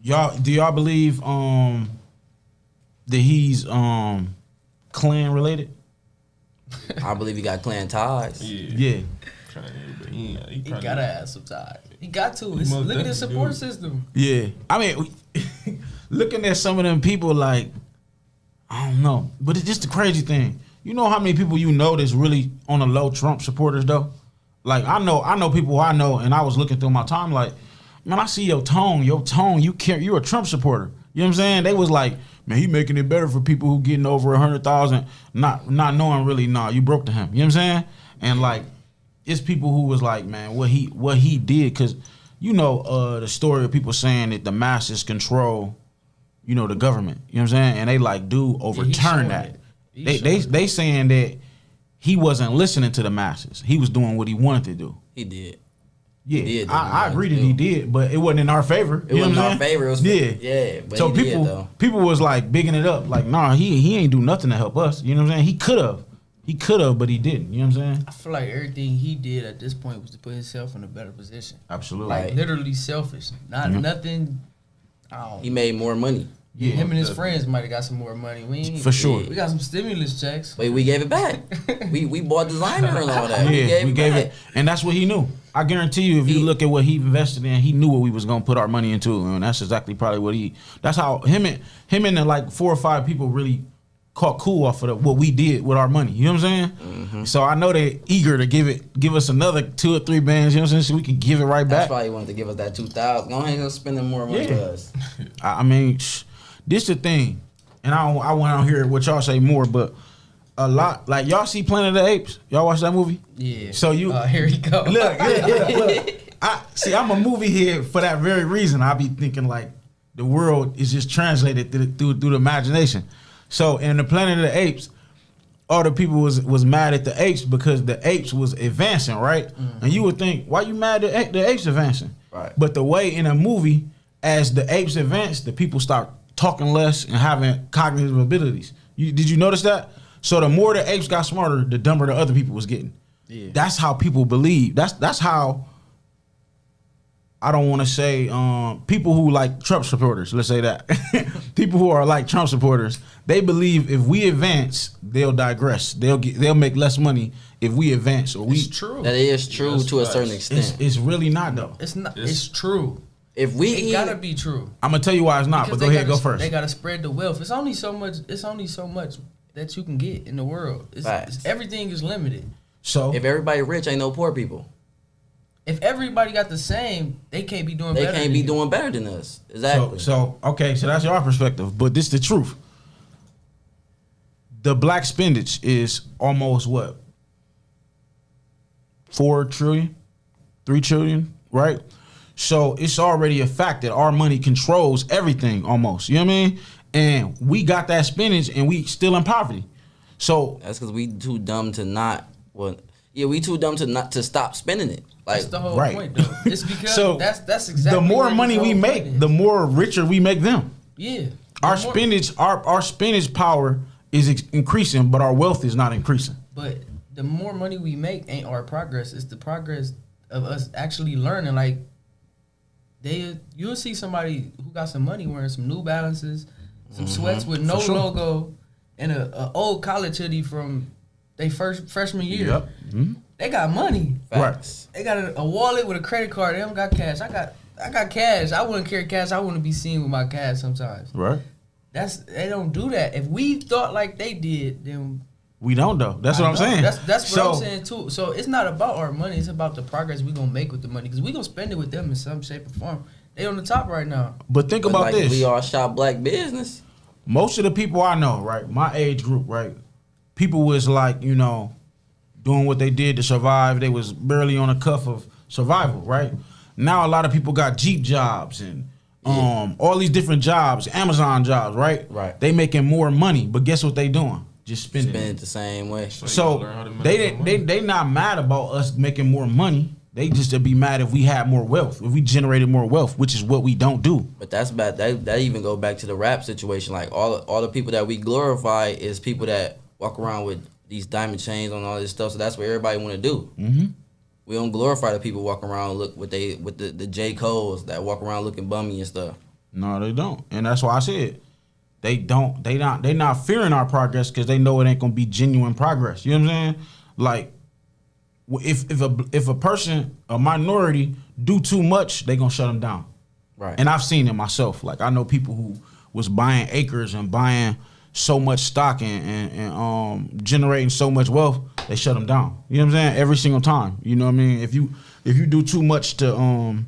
y'all believe that he's Klan related? I believe he got Klan ties. Yeah. He gotta have some ties. He got to. Look at his support system. Yeah. I mean, looking at some of them people, like, I don't know. But it's just the crazy thing. You know how many people you know that's really on the low Trump supporters though? Like I know people I know, and I was looking through my time like, man, I see your tone, you're a Trump supporter. You know what I'm saying? They was like, man, he making it better for people who getting over 100,000, not knowing really, you broke to him. You know what I'm saying? And like, it's people who was like, man, what he did, cause the story of people saying that the masses control, the government. You know what I'm saying? And they like do overturn that. They saying that he wasn't listening to the masses. He was doing what he wanted to do. He did. Yeah, I agree that he did, but it wasn't in our favor. It wasn't in our favor. It was But so people was like bigging it up, like, nah, he ain't do nothing to help us. You know what I'm saying? He could have, but he didn't. You know what I'm saying? I feel like everything he did at this point was to put himself in a better position. Absolutely. Like literally selfish, not nothing. He made more money. Yeah, him and his friends might have got some more money. For sure. We got some stimulus checks. Wait, we gave it back. we bought designer and all that. Yeah, we gave it, and that's what he knew. I guarantee you, if you look at what he invested in, he knew what we was gonna put our money into, and that's exactly probably what that's how him and the, like 4 or 5 people really caught cool off of what we did with our money. You know what I'm saying? Mm-hmm. So I know they're eager to give us another 2 or 3 bands. You know what I'm saying? So we can give it right back. That's why he wanted to give us that 2,000. Go ahead and spending more money with us. I mean, this the thing, and I want to hear what y'all say more, but a lot, like y'all see Planet of the Apes? Y'all watch that movie? Yeah. So here he go. Look. I'm a movie head for that very reason. I be thinking like the world is just translated through the imagination. So in the Planet of the Apes, all the people was mad at the apes because the apes was advancing, right? Mm-hmm. And you would think, why you mad at the apes advancing? Right. But the way in a movie, as the apes advance, the people start talking less and having cognitive abilities. Did you notice that? So the more the apes got smarter, the dumber the other people was getting. Yeah. That's how people believe. That's how, I don't want to say people who like Trump supporters, let's say that. People who are like Trump supporters, they believe if we advance, they'll digress. They'll make less money if we advance. It's true. That is true to a certain extent. It's really not though. It's not. It's true. It gotta be true. I'm gonna tell you why it's not, Because but go ahead, go first. They gotta spread the wealth. It's only so much that you can get in the world. Everything is limited. So if everybody rich, ain't no poor people. If everybody got the same, they can't be doing better. They can't be doing better than us. Exactly. So that's your perspective, but this is the truth. The black spendage is almost what? 4 trillion, 3 trillion, right? So it's already a fact that our money controls everything almost. You know what I mean? And we got that spinach and we still in poverty. So that's because we too dumb to not. We too dumb to stop spending it. Like, that's the whole point, though. It's because so that's exactly the more money we make, the more richer we make them. Yeah. Our spinach power is increasing, but our wealth is not increasing. But the more money we make ain't our progress. It's the progress of us actually learning. Like you'll see somebody who got some money wearing some New Balances, some sweats with no logo, and a old college hoodie from their freshman year. Yep. Mm-hmm. They got money. Right. They got a wallet with a credit card. They don't got cash. I got cash. I wouldn't carry cash. I wouldn't be seen with my cash sometimes. Right. They don't do that. If we thought like they did, then we don't though. That's what I'm saying. That's what I'm saying too. So it's not about our money. It's about the progress we gonna make with the money, because we gonna spend it with them in some shape or form. They on the top right now. But think about this. We all shop black business. Most of the people I know, right, my age group, right, people was like, doing what they did to survive. They was barely on the cuff of survival, right? Now a lot of people got Jeep jobs and all these different jobs, Amazon jobs, right? Right. They making more money, but guess what they doing? Just spending it the same way. So they not mad about us making more money. They just to be mad if we had more wealth, if we generated more wealth, which is what we don't do. But that's bad. That even go back to the rap situation. Like all the people that we glorify is people that walk around with these diamond chains on all this stuff. So that's what everybody want to do. Mm-hmm. We don't glorify the people walking around with the J. Coles that walk around looking bummy and stuff. No, they don't, and that's why I said they don't. They not fearing our progress because they know it ain't gonna be genuine progress. You know what I'm saying? Like, if a person, a minority, do too much, they gonna shut them down. Right. And I've seen it myself. Like I know people who was buying acres and buying so much stock and generating so much wealth, they shut them down. You know what I'm saying? Every single time. You know what I mean? If you do too much to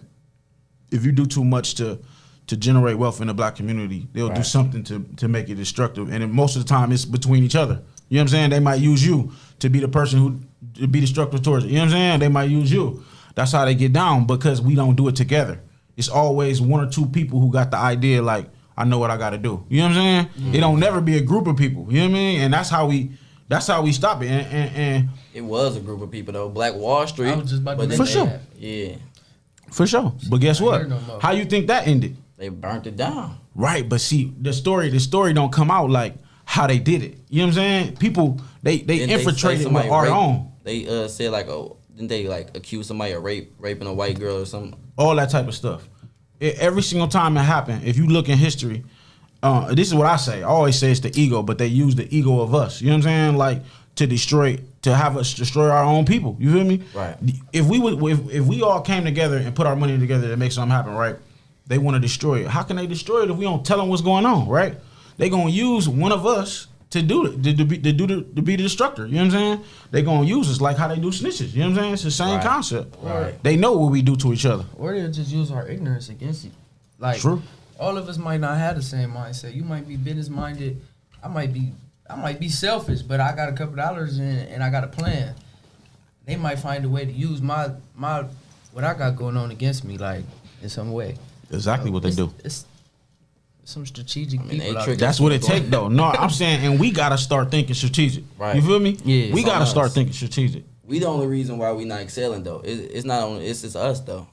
generate wealth in the black community, they'll do something to make it destructive. And then most of the time it's between each other. You know what I'm saying? They might use you to be the person who to be destructive towards it. You know what I'm saying? They might use you. That's how they get down, because we don't do it together. It's always one or two people who got the idea, like, I know what I gotta do. You know what I'm saying? It don't never be a group of people. You know what I mean? And that's how we stop it. And it was a group of people though. Black Wall Street. I was just about to for sure. Yeah. For sure. But guess what? How you think that ended? They burnt it down. Right, but see, the story don't come out like how they did it. You know what I'm saying? People they infiltrated with our own. They said like, oh, didn't they like accuse somebody of raping a white girl or something? All that type of stuff. Every single time it happened, if you look in history, this is what I say. I always say it's the ego, but they use the ego of us. You know what I'm saying? Like to have us destroy our own people. You feel me? Right. If we all came together and put our money together to make something happen, right? They want to destroy it. How can they destroy it if we don't tell them what's going on, right? They gonna use one of us to do it, to be the destructor. You know what I'm saying? They gonna use us like how they do snitches. You know what I'm saying? It's the same concept. Right. They know what we do to each other. Or they'll just use our ignorance against you. Like, True. all of us might not have the same mindset. You might be business minded. I might be selfish, but I got a couple dollars and I got a plan. They might find a way to use my what I got going on against me, like in some way. Exactly what they do. It's some strategic people out trick there. That's what it take though. No, I'm saying, and we gotta start thinking strategic. Right. You feel me? Yeah. We gotta us. start thinking strategic. We the only reason why we not excelling though. It's not only it's just us though.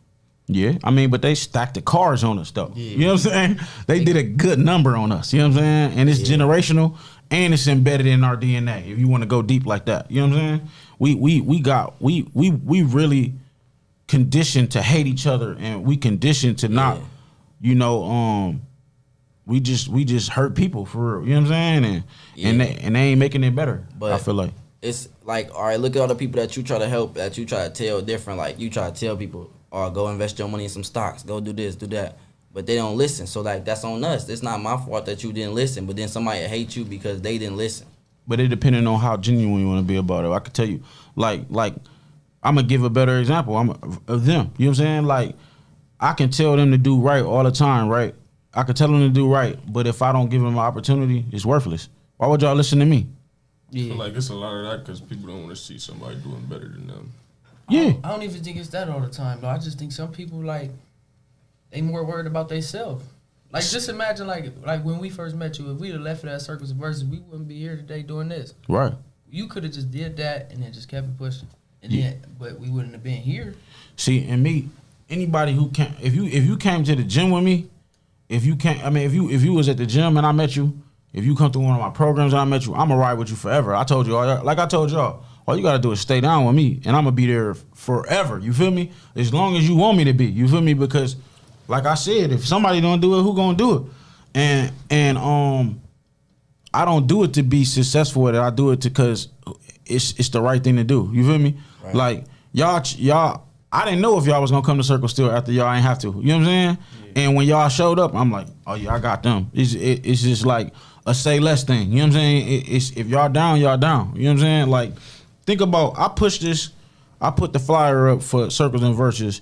Yeah, I mean, but they stacked the cards on us though. You know what I'm saying? They did a good number on us. You know what I'm saying? And it's generational and it's embedded in our DNA. If you want to go deep like that, you know what I'm saying? We really conditioned to hate each other, and we conditioned to not, you know, we just hurt people for real. You know what I'm saying? And they ain't making it better. But I feel like it's like, all right, look at all the people that you try to help, that you try to tell different. Like you try to tell people, or go invest your money in some stocks, go do this, do that. But they don't listen. So like that's on us. It's not my fault that you didn't listen. But then somebody hate you because they didn't listen. But it depending on how genuine you want to be about it. I could tell you, like I'm gonna give a better example. Of them. You know what I'm saying? Like I can tell them to do right all the time, right? I can tell them to do right, but if I don't give them an opportunity, it's worthless. Why would y'all listen to me? I feel like it's a lot of that because people don't want to see somebody doing better than them. Yeah. I don't even think it's that all the time, though. I just think some people, like, they more worried about themselves. Like, just imagine, like when we first met you, if we'd have left it at Circles Versus, we wouldn't be here today doing this. Right. You could have just did that and then just kept it pushing. And then, but we wouldn't have been here. See, and me, anybody who can, if you came to the gym with me, if you was at the gym and I met you, if you come through one of my programs and I met you, I'ma ride with you forever. I told you, like I told y'all, all you gotta do is stay down with me, and I'm gonna be there forever. You feel me? As long as you want me to be. You feel me? Because, like I said, if somebody don't do it, who gonna do it? And I don't do it to be successful at it. I do it because it's the right thing to do. You feel me? Right. Like y'all. I didn't know if y'all was gonna come to Circle still after y'all ain't have to. You know what I'm saying? Yeah. And when y'all showed up, I'm like, oh yeah, I got them. It's just like a say less thing. You know what I'm saying? It's if y'all down, y'all down. You know what I'm saying? Like, think about, I put the flyer up for Circles and Verses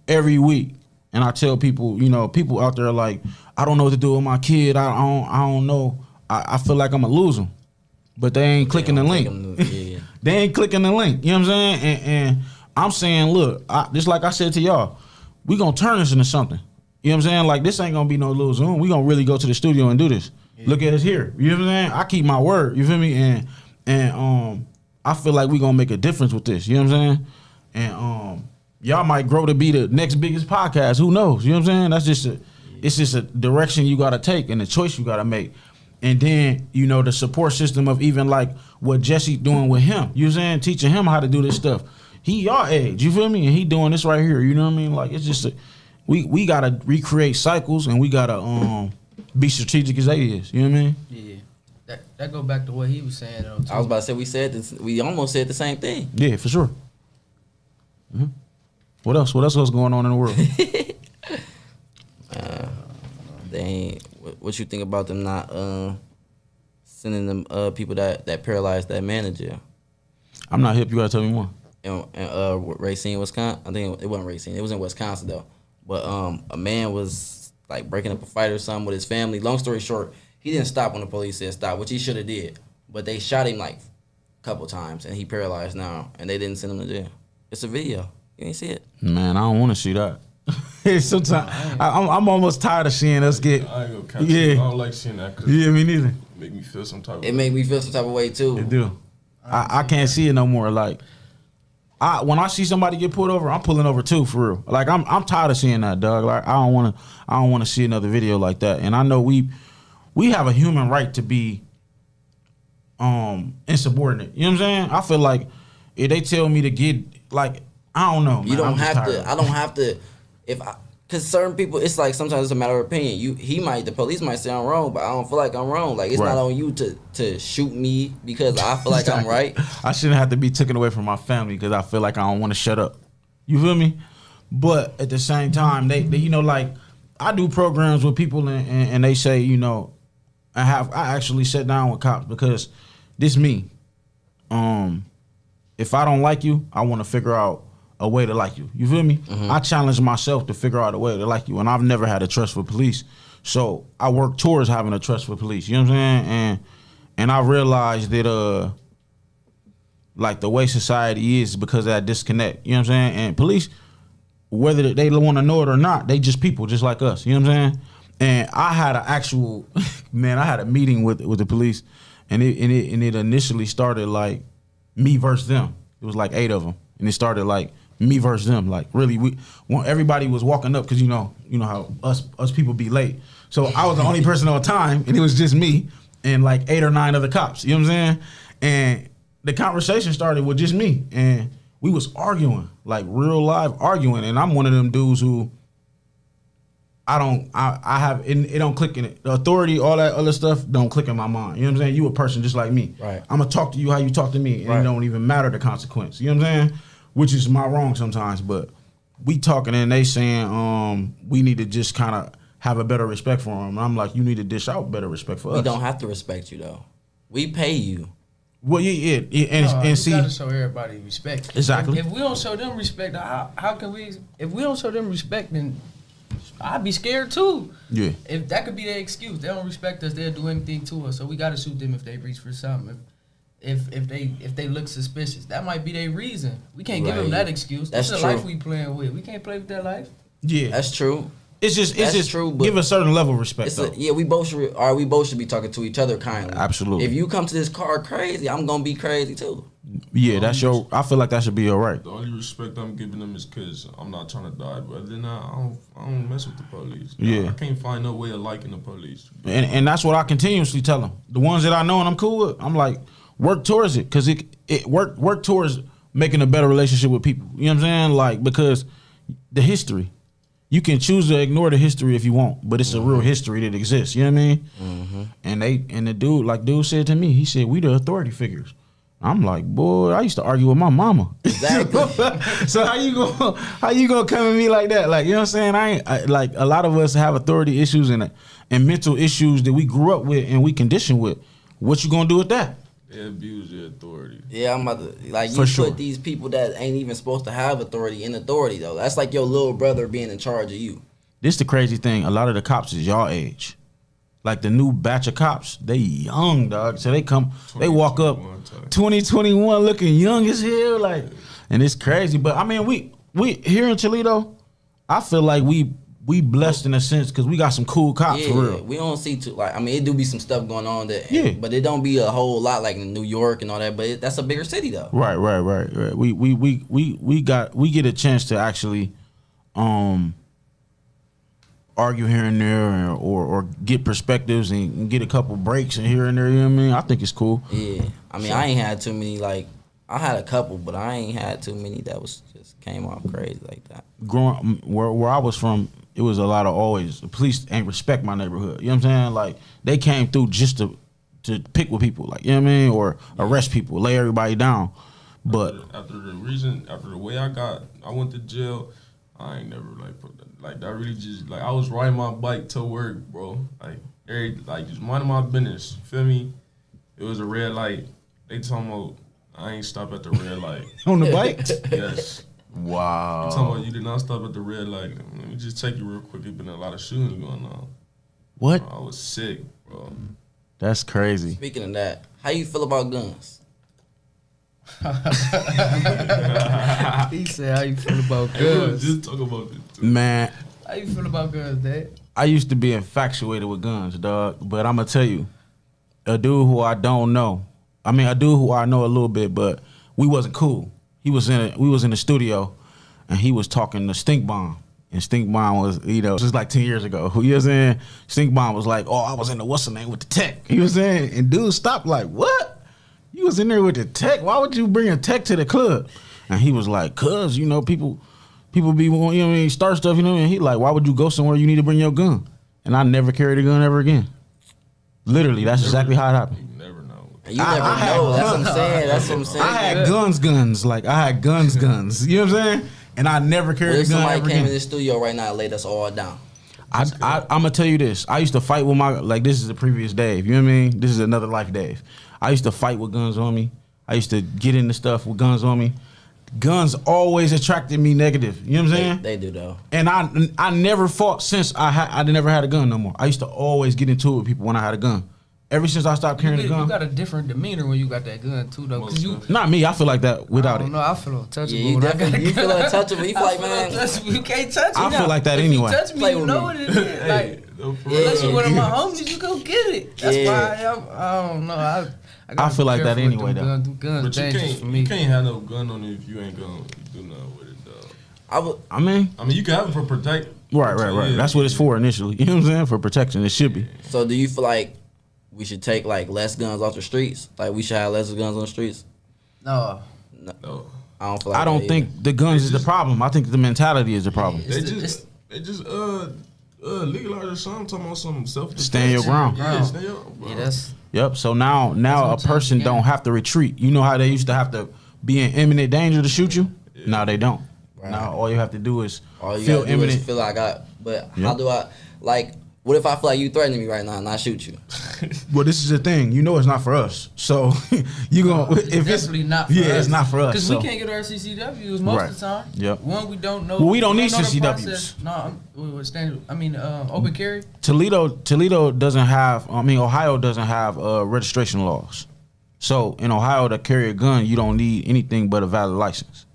every week, and I tell people, you know, people out there like, I don't know what to do with my kid. I don't know. I feel like I'm gonna lose them, but they ain't clicking the link. They ain't clicking the link. You know what I'm saying? And I'm saying, look, just like I said to y'all, we gonna turn this into something. You know what I'm saying? Like, this ain't gonna be no little Zoom. We gonna really go to the studio and do this. Yeah. Look at us here. You know what I'm saying? I keep my word. You feel me? And I feel like we gonna make a difference with this. You know what I'm saying? And y'all might grow to be the next biggest podcast. Who knows? You know what I'm saying? It's just a direction you gotta take and a choice you gotta make. And then, you know, the support system of even like what Jesse doing with him. You know what I'm saying? Teaching him how to do this stuff. He y'all age, you feel me? And he doing this right here. You know what I mean? Like, it's just we gotta recreate cycles, and we gotta be strategic as they is. You know what I mean? Yeah. That go back to what he was saying though, too. I was about to say we almost said the same thing. Yeah, for sure. Mm-hmm. What else? What else was going on in the world? They ain't. What you think about them not sending them people that paralyzed that man in jail. I'm not hip. You gotta tell me more. In Racine, Wisconsin. I think it wasn't Racine. It was in Wisconsin though. But a man was like breaking up a fight or something with his family. Long story short, he didn't stop when the police said stop, which he should have did. But they shot him like a couple times, and he paralyzed now, and they didn't send him to jail. It's a video. You ain't see it. Man, I don't want to see that. Sometimes I'm almost tired of seeing us get. I ain't gonna catch it. I don't like seeing that because Yeah, me neither. make me feel some type of It made me feel some type of way too. It do. I can't see it no more. Like, when I see somebody get pulled over, I'm pulling over too, for real. Like, I'm tired of seeing that, dog. Like, I don't want to see another video like that. And I know we have a human right to be insubordinate. You know what I'm saying? I feel like if they tell me to get, like, I don't know, man. You don't I'm just have tired to. of I don't have to. Because certain people, it's like sometimes it's a matter of opinion. The police might say I'm wrong, but I don't feel like I'm wrong. Like, it's Right. not on you to shoot me because I feel like I'm right. I shouldn't have to be taken away from my family because I feel like I don't want to shut up. You feel me? But at the same time, they you know, like, I do programs with people and they say, you know, I actually sat down with cops because this me. If I don't like you, I want to figure out a way to like you. You feel me? Mm-hmm. I challenge myself to figure out a way to like you, and I've never had a trust for police. So I work towards having a trust for police. You know what I'm saying? And I realized that like the way society is because of that disconnect. You know what I'm saying? And police, whether they want to know it or not, they just people just like us. You know what I'm saying? And I had an actual I had a meeting with the police, and it initially started like me versus them. It was like 8 of them, and it started like me versus them. Like, really, everybody was walking up because you know how us people be late. So I was the only person on time, and it was just me and like 8 or 9 other cops. You know what I'm saying? And the conversation started with just me, and we was arguing, like real live arguing. And I'm one of them dudes who it don't click in it. The authority, all that other stuff don't click in my mind. You know what I'm saying? You a person just like me. Right. I'm gonna talk to you how you talk to me, and Right. it don't even matter the consequence. You know what I'm saying? Which is my wrong sometimes, but we talking and they saying we need to just kind of have a better respect for them. And I'm like, you need to dish out better respect for us. We don't have to respect you though. We pay you. Well, yeah, and You see, gotta show everybody respect. Exactly. If we don't show them respect, how can we? If we don't show them respect, then I'd be scared too. yeah, If that could be their excuse, they don't respect us. They'll do anything to us. So we gotta shoot them if they reach for something. If they look suspicious, that might be their reason. We can't give them Right. that excuse. That's That's the true. life we playing with. We can't play with that life. yeah. That's true. It's That's just true, but give a certain level of respect. It's Though. we both should be talking to each other kindly. Absolutely. If you come to this car crazy, I'm gonna be crazy too. Yeah, that's your. I feel like that should be your right. The only respect I'm giving them is because I'm not trying to die. But other than that, I don't mess with the police. Yeah. I can't find no way of liking the police. And that's what I continuously tell them. The ones that I know and I'm cool with, I'm like, work towards it, because it work towards making a better relationship with people. You know what I'm saying? Like, because the history, you can choose to ignore the history if you want, but it's a real history that exists. You know what I mean? Mm-hmm. And the dude said to me, he said, we the authority figures. I'm like, boy, I used to argue with my mama. Exactly. So how you gonna come at me like that? Like, you know what I'm saying? Like, a lot of us have authority issues and mental issues that we grew up with and we conditioned with. What you gonna do with that? They abuse their authority. Yeah, I'm about to like you For put sure. these people that ain't even supposed to have authority in authority though. That's like your little brother being in charge of you. This the crazy thing. A lot of the cops is y'all age. Like the new batch of cops, they young, dog. So they walk up 2021 looking young as hell, like, and it's crazy. But I mean, we here in Toledo, I feel like we blessed in a sense because we got some cool cops Yeah, for real. we don't see too like I mean it do be some stuff going on that Yeah. but it don't be a whole lot like in New York and all that. But that's a bigger city though. Right. We get a chance to actually argue here and there or get perspectives and get a couple breaks and here and there, you know what I mean? I think it's cool. Yeah, I mean I ain't had too many like I had a couple, but I ain't had too many that was just came off crazy like that. Growing where I was from, it was a lot of always the police ain't respect my neighborhood. You know what I'm saying? Like they came through just to pick with people, like, you know what I mean, or arrest people, lay everybody down. But after the way I went to jail, I ain't never like put that, like that really just like I was riding my bike to work, bro. Like just minding my business, feel me? It was a red light. They told me I ain't stop at the red light. On the bike? Yes. Wow. You talking about you did not stop at the red light. Let me just take you real quick. There's been a lot of shootings going on. What? I was sick, bro. That's crazy. Speaking of that, how you feel about guns? He said, "How you feel about Hey, we was guns? just talking about this too. Man, How you feel about guns, Dad?" I used to be infatuated with guns, dog. But I'm gonna tell you, a dude who I don't know. I mean, a dude who I know a little bit, but we wasn't cool. We was in the studio, and he was talking to Stink Bomb. And Stink Bomb was, just like 10 years ago. You know what I'm saying? Stink Bomb was like, oh, I was in the what's the name with the tech. You know what I'm saying? And dude stopped like, what? You was in there with the tech? Why would you bring a tech to the club? And he was like, cuz, people be, start stuff, and he like, why would you go somewhere you need to bring your gun? And I never carried a gun ever again. Literally, that's exactly how it happened. You never know. You never know. That's what I'm saying. That's what I'm saying. I had guns. Like, I had guns. You know what I'm saying? And I never What carried if a gun somebody ever came in again. the studio right now and laid us all down? I'm going to tell you this. I used to fight with this is the previous Dave. You know what I mean? This is another life Dave. I used to fight with guns on me. I used to get into stuff with guns on me. Guns always attracted me negative. You know what I'm saying? They do though. And I never fought since I never had a gun no more. I used to always get into it with people when I had a gun. Ever since I stopped carrying a You gun. got a different demeanor when you got that gun too, though. Cause you, Not me. I feel like that without I it. don't know. I feel untouchable. Yeah, you when I got definitely a you feel gun. untouchable. You feel like, man, Untouchable. You can't touch me. I feel like that if anyway. You touch me, Play you with know me. what it is. Like, unless you one of my homies, you go get it. That's Yeah. why I don't know. I I feel like that careful with anyway, them though. Guns, them guns But dangerous for me. you can't have no gun on you if you ain't gonna do nothing with it, dog. I mean, You can have it for protect. right. Yeah, That's what it's for initially. You know what I'm saying? For protection. It should be. So do you feel like we should take like less guns off the streets? Like we should have less guns on the streets? No. No. I don't feel like I don't that think the guns is the problem. I think the mentality is the problem. They just legalize or something. Talking about some self-defense. Stand your ground. Yeah, stand your ground. Yeah, that's Yep. So now a what I'm person saying. don't have to retreat. You know how they used to have to be in imminent danger to shoot you? Now they don't. Right. Now all you have to do is all you feel gotta do is imminent. feel like but Yep. how do I like? What if I feel like you threatening me right now and I shoot you? Well, this is the thing. You know it's not for us. So you gonna it's definitely not for us. Yeah, it's not for us. Because So. we can't get our CCWs most Right. of the time. Yep. One, we don't know. Well, we don't need know the CCWs. process. No, open carry. Toledo doesn't have. Ohio doesn't have registration laws. So in Ohio, to carry a gun, you don't need anything but a valid license.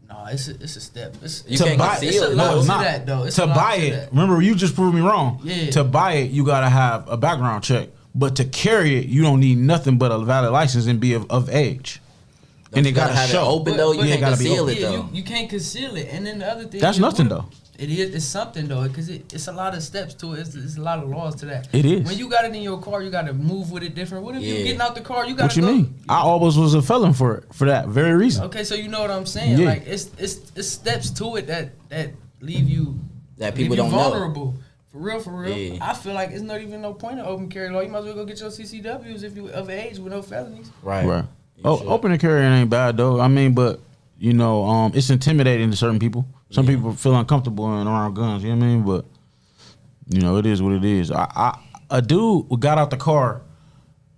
No, it's a step. You can't conceal it. No, it's to not. that though. It's To a lot buy to it, that. remember you just proved me wrong. Yeah. To buy it, you gotta have a background check. But to carry it, you don't need nothing but a valid license and be of age. And it You gotta gotta have it show. open though. You But can't it gotta be conceal open. it Yeah, though. you can't conceal it. And then the other thing, That's is, nothing, what- though. It is. It's something though, because it's a lot of steps to it. It's a lot of laws to that. It is. When you got it in your car, you got to move with it different. What if you Yeah. getting out the car? You got What to you go. mean? I always was a felon for that very reason. Okay, so you know what I'm saying? Yeah. Like it's steps to it that leave you That leave people you don't know. vulnerable. For real. Yeah. I feel like it's not even no point in open carry law. You might as well go get your CCWs if you of age with no felonies. Right. Right. You Oh, should. open and carrying ain't bad though. I mean, but it's intimidating to certain people. Some people feel uncomfortable around guns. You know what I mean? But it is what it is. A dude got out the car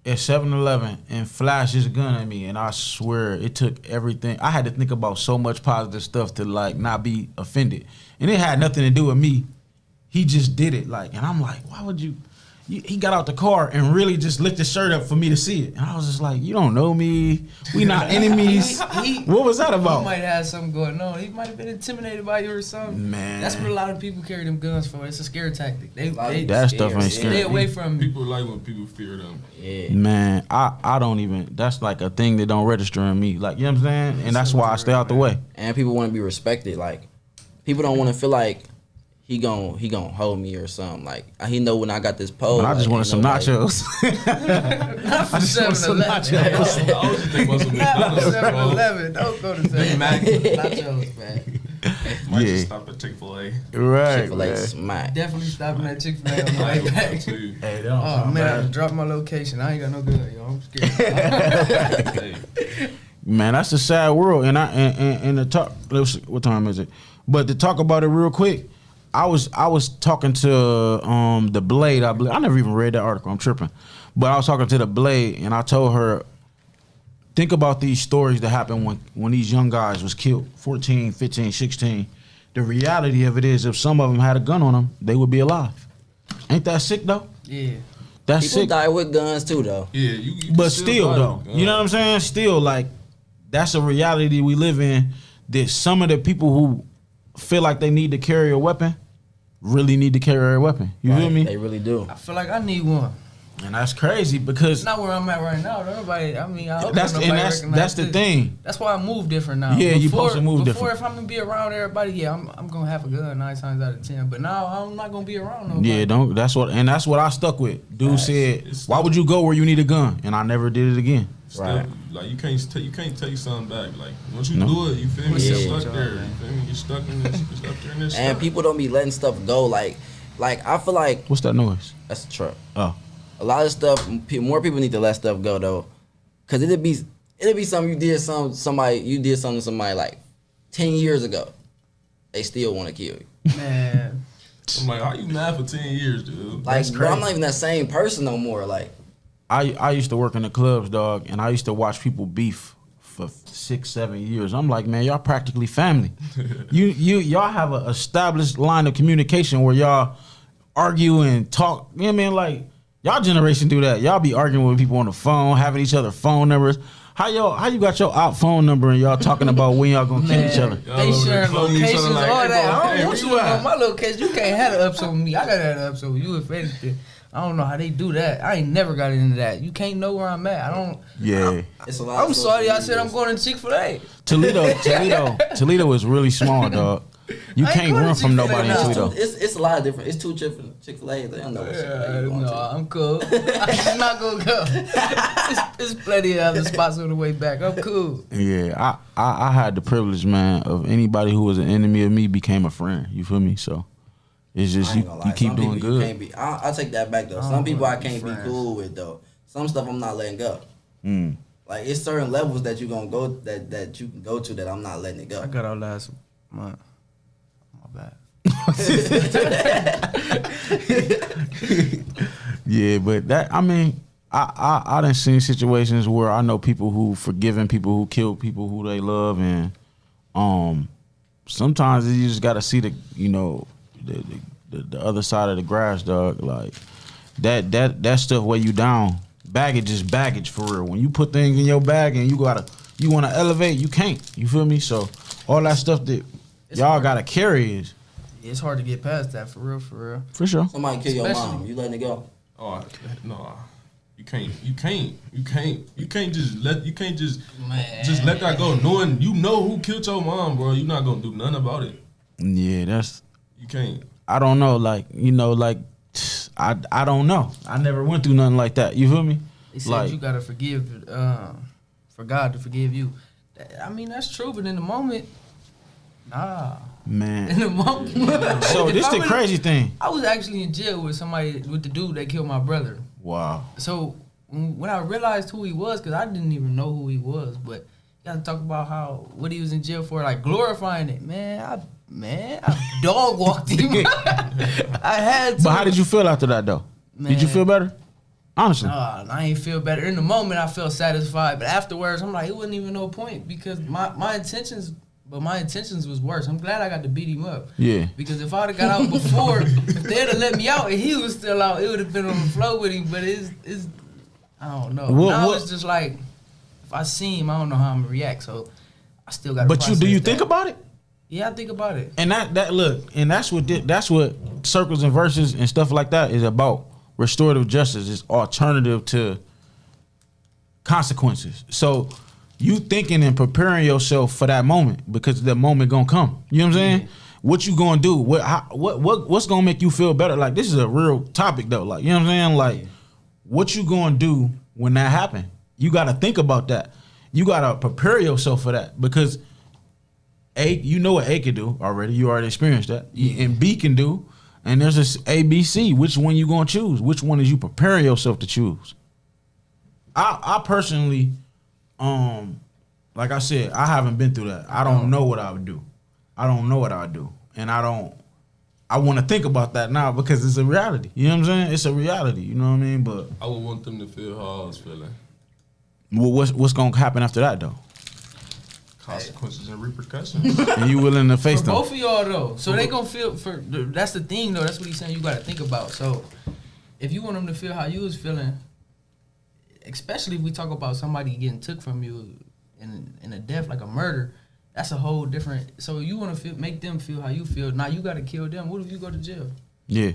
at 7-Eleven and flashed his gun at me, and I swear it took everything. I had to think about so much positive stuff to like not be offended, and it had nothing to do with me. He just did it, and I'm like, why would you? He got out the car and really just licked his shirt up for me to see it, and I was just like, you don't know me. We not enemies. What was that He about? might have something going on. He might have been intimidated by you or something. Man. That's what a lot of people carry them guns for. It's a scare tactic. They That stuff ain't stay scary. away from People like when people fear them. Yeah. Man, I don't even. That's like a thing that don't register in me. Like, you know what I'm saying? And that's why I stay out the way. And people want to be respected. Like people don't want to feel like he gon' hold me or something. Like he know when I got this pole. But I just like, wanted some ain't nobody- nachos. Not from some 7-Eleven. I always think about some Not from McDonald's. 7-Eleven. Don't go to 7-Eleven. Nachos, man. Might Yeah. just stop at Chick-fil-A. Right, Chick-fil-A man. smack. Definitely stopping at Chick-fil-A on the way back. Too. Hey, they don't Oh sound man, I bad. just dropped my location. I ain't got no good, yo. I'm scared. Hey, Man, that's a sad world. And to talk, what time is it? But to talk about it real quick, I was talking to the Blade. I believe I never even read that article. I'm tripping, but I was talking to the Blade, and I told her, think about these stories that happened when these young guys was killed, 14, 15, 16. The reality of it is, if some of them had a gun on them, they would be alive. Ain't that sick though? Yeah. That's People sick. die with guns too, though. Yeah, you But still, though, you know what I'm saying? Still, like, that's a reality we live in. That some of the people who feel like they need to carry a weapon really need to carry a weapon. You feel me? They really do. I feel like I need one. And that's crazy because Not where I'm at right now. Nobody. I mean, I hope that's nobody that's recognize the this. thing. That's why I move different now. Yeah, you supposed to move before, different. if I'm gonna be around everybody, yeah, I'm gonna have a gun 9 times out of 10. But now I'm not gonna be around nobody. Yeah, don't. That's what I stuck with. Dude said, It's "Why would you go where you need a gun?" And I never did it again. Still, Right. like you can't take something back. Like once you No. do it, you feel me? Yeah. You're stuck there. You feel me? You're stuck in this. You're stuck there in this. And stuff. people don't be letting stuff go. Like I feel like What's that noise? that's a truck. Oh, A lot of stuff. More people need to let stuff go though, cause it'd be something you did to somebody like 10 years ago. They still want to kill you. Man. I'm like, how you mad for 10 years, dude? Like, That's bro, I'm crazy. not even that same person no more. Like, I used to work in the clubs, dog, and I used to watch people beef for 6, 7 years. I'm like, man, y'all practically family. y'all have an established line of communication where y'all argue and talk. You know what I mean? Like, y'all generation do that. Y'all be arguing with people on the phone, having each other phone numbers. How you got your out phone number and y'all talking about when y'all gonna kill each other? Y'all They over there sharing cloning each locations, other like, all hey, that. bro, I hey, don't want where you you to know at? my location. You can't have the ups on me. I got that ups on you if anything. I don't know how they do that. I ain't never got into that. You can't know where I'm at. I don't. Yeah. it's a lot. I'm of sorry. social I said I'm medias. going to Chick-fil-A. Toledo is really small, dog. You I ain't can't going run to from Chick-fil-A nobody in now. Toledo. It's a lot of different. It's two Chick-fil-A. They don't know what Chick-fil-A you going No, to. I'm cool. I'm not gonna go. There's plenty of other spots on the way back. I'm cool. Yeah, I had the privilege, man, of anybody who was an enemy of me became a friend. You feel me? So it's just I you ain't gonna lie. keep Some doing people you good. can't be. I'll take that back though. I Some don't people wanna I be can't be friends. cool with though. Some stuff I'm not letting go. Mm. Like it's certain levels that you gonna go that you can go to that I'm not letting it go. I got out last month. My bad. Yeah, but that I mean, I done seen situations where I know people who forgiven people who killed people who they love, and sometimes you just gotta see the the other side of the grass, dog. Like that stuff weigh you down. Baggage is baggage for real. When you put things in your bag and you want to elevate, you can't. You feel me? So all that stuff that y'all gotta carry is It's hard to get past that, for real, for real. for sure. Somebody kill your Especially- mom, you letting it go. Oh no, you can't just let that go. Knowing you know who killed your mom, bro, you're not gonna do nothing about it. Yeah, that's. You can't. I don't know, I don't know. I never went through nothing like that. You feel me? They said Like- you gotta forgive, for God to forgive you. I mean, that's true, but in the moment, nah. In Man. the moment. So If this I the was- crazy thing. I was actually in jail with the dude that killed my brother. Wow. So when I realized who he was, because I didn't even know who he was, but you gotta talk about what he was in jail for, like glorifying it. I dog walked him. I had to. But how did you feel after that though? Did you Man. feel better? Honestly. Nah, I ain't feel better. In the moment, I felt satisfied, but afterwards, I'm like, it wasn't even no point because my intentions was worse. I'm glad I got to beat him up. Yeah. Because if I'd have got out before, if they'd have let me out and he was still out, it would have been on the floor with him. But it's I don't know. Now it's just like, if I see him, I don't know how I'm gonna react. So I still got. But do you think about it? Yeah, I think about it. And that's what circles and verses and stuff like that is about. Restorative justice is alternative to consequences. So you thinking and preparing yourself for that moment because that moment gonna come. You know what I'm saying? What you gonna do? What's gonna make you feel better? Like this is a real topic though. Like you know what I'm saying? Like what you gonna do when that happen? You gotta think about that. You gotta prepare yourself for that because A, you know what A can do already. You already experienced that. And B can do. And there's this A, B, C. Which one you gonna choose? Which one is you preparing yourself to choose? I personally, like I said, I haven't been through that. I don't know what I would do. I don't know what I would do. And I don't I want to think about that now because it's a reality. You know what I'm saying? It's a reality. You know what I mean? But I would want them to feel how I was feeling. what's gonna happen after that though? Consequences and repercussions. And you willing to face For them? both of y'all though, so they gonna feel. That's the thing though. That's what he's saying. You got to think about. So if you want them to feel how you was feeling, especially if we talk about somebody getting took from you in a death like a murder, that's a whole different. So you want to make them feel how you feel. Now you got to kill them. What if you go to jail? Yeah.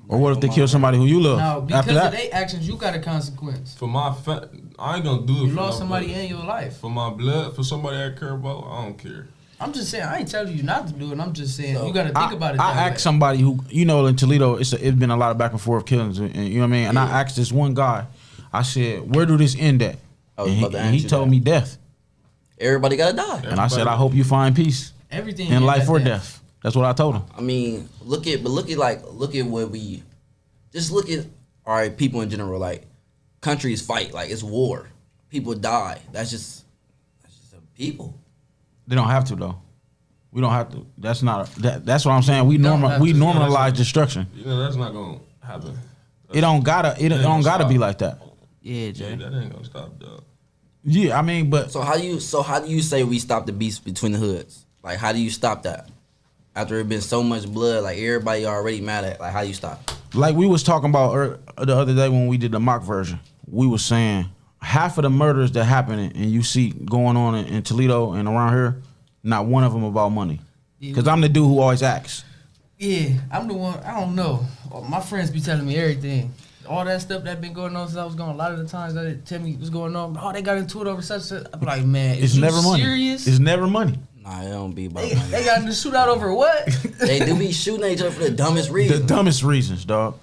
Or what if they kill somebody who you love? Now because after that? of their actions, you got a consequence. For my I ain't gonna do it. You for lost no somebody blood. in your life. For my blood, for somebody I care about, I don't care. I'm just saying, I ain't telling you not to do it. I'm just saying you got to think about it. I that way. asked somebody who, you know, in Toledo, it's been a lot of back and forth killings, and you know what I mean. And I asked this one guy, I said, "Where do this end at?" I was And about to he ask you told that. me death, Everybody gotta die. and I said, "I hope you find peace Everything in ain't life got or that. death." That's what I told him. I mean, look at what we just look at. All right, people in general, like countries fight, like it's war. People die. That's just people. They don't have to though. We don't have to. That's not. That's what I'm saying. We Don't have to. normalize destruction. You know that's not gonna happen. It don't gotta. It don't gotta be like that. Yeah, Yeah, Jay. that ain't gonna stop, dog. Yeah, I mean, but So how do you say we stop the beast between the hoods? Like how do you stop that? After it been so much blood, like everybody already mad at. Like how you stop? like we was talking about the other day when we did the mock version, we was saying half of the murders that happen and you see going on in Toledo and around here, not one of them about money. Because I'm the dude who always asks. Yeah, I'm the one. I don't know. My friends be telling me everything. All that stuff that been going on since I was gone. A lot of the times they tell me what's going on. Oh, they got into it over such and such. I'm like, man, It's is you never money. serious? It's never money. Nah, it don't be about They money. got into shootout over what? They do be shooting at each other for the dumbest The reason. dumbest reasons, dog.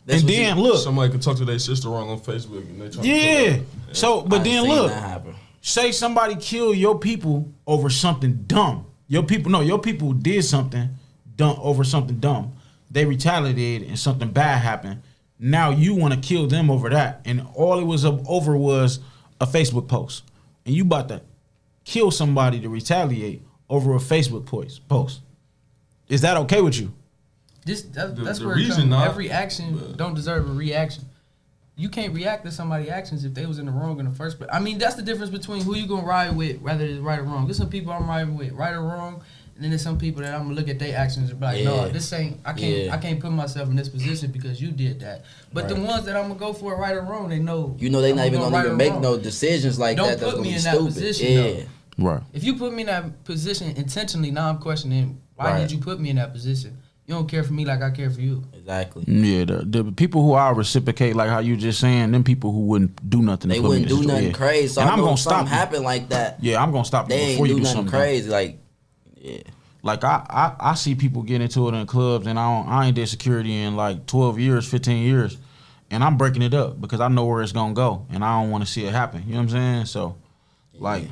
That's And what then you- look, Somebody could talk to their sister wrong on Facebook and they try yeah. to So, but I then ain't seen look, that happen. say somebody kill your people over something dumb. Your people did something dumb over something dumb. They retaliated and something bad happened. Now you want to kill them over that, and all it was over was a Facebook post, and you about to kill somebody to retaliate over a Facebook post. Is that okay with you? That's the where it reason comes. not, Every action but- don't deserve a reaction. You can't react to somebody's actions if they was in the wrong in the first place. I mean, that's the difference between who you gonna ride with, whether it's right or wrong. There's some people I'm riding with, right or wrong, and then there's some people that I'm gonna look at their actions and be like, no, Yeah. this ain't. I Yeah. can't put myself in this position because you did that. But the Right. ones that I'm gonna go for right or wrong, they know. You know they I'm not even go gonna right even or make wrong. no decisions like Don't that. That's put gonna me be in that stupid. position, Yeah. though. Right. If you put me in that position intentionally, now I'm questioning why Right. did you put me in that position? You don't care for me like I care for you. Exactly. Yeah, the people who I reciprocate, like how you just saying, them people who wouldn't do nothing. to They put me in wouldn't the do situation. nothing crazy. So And I I'm know gonna if something stop you. happen like that. Yeah, I'm gonna stop you They before ain't you do do nothing something crazy. Like, yeah. Like I see people get into it in clubs, and I ain't did security in like 12 years, 15 years, and I'm breaking it up because I know where it's gonna go, and I don't want to see it happen. You know what I'm saying? So, like,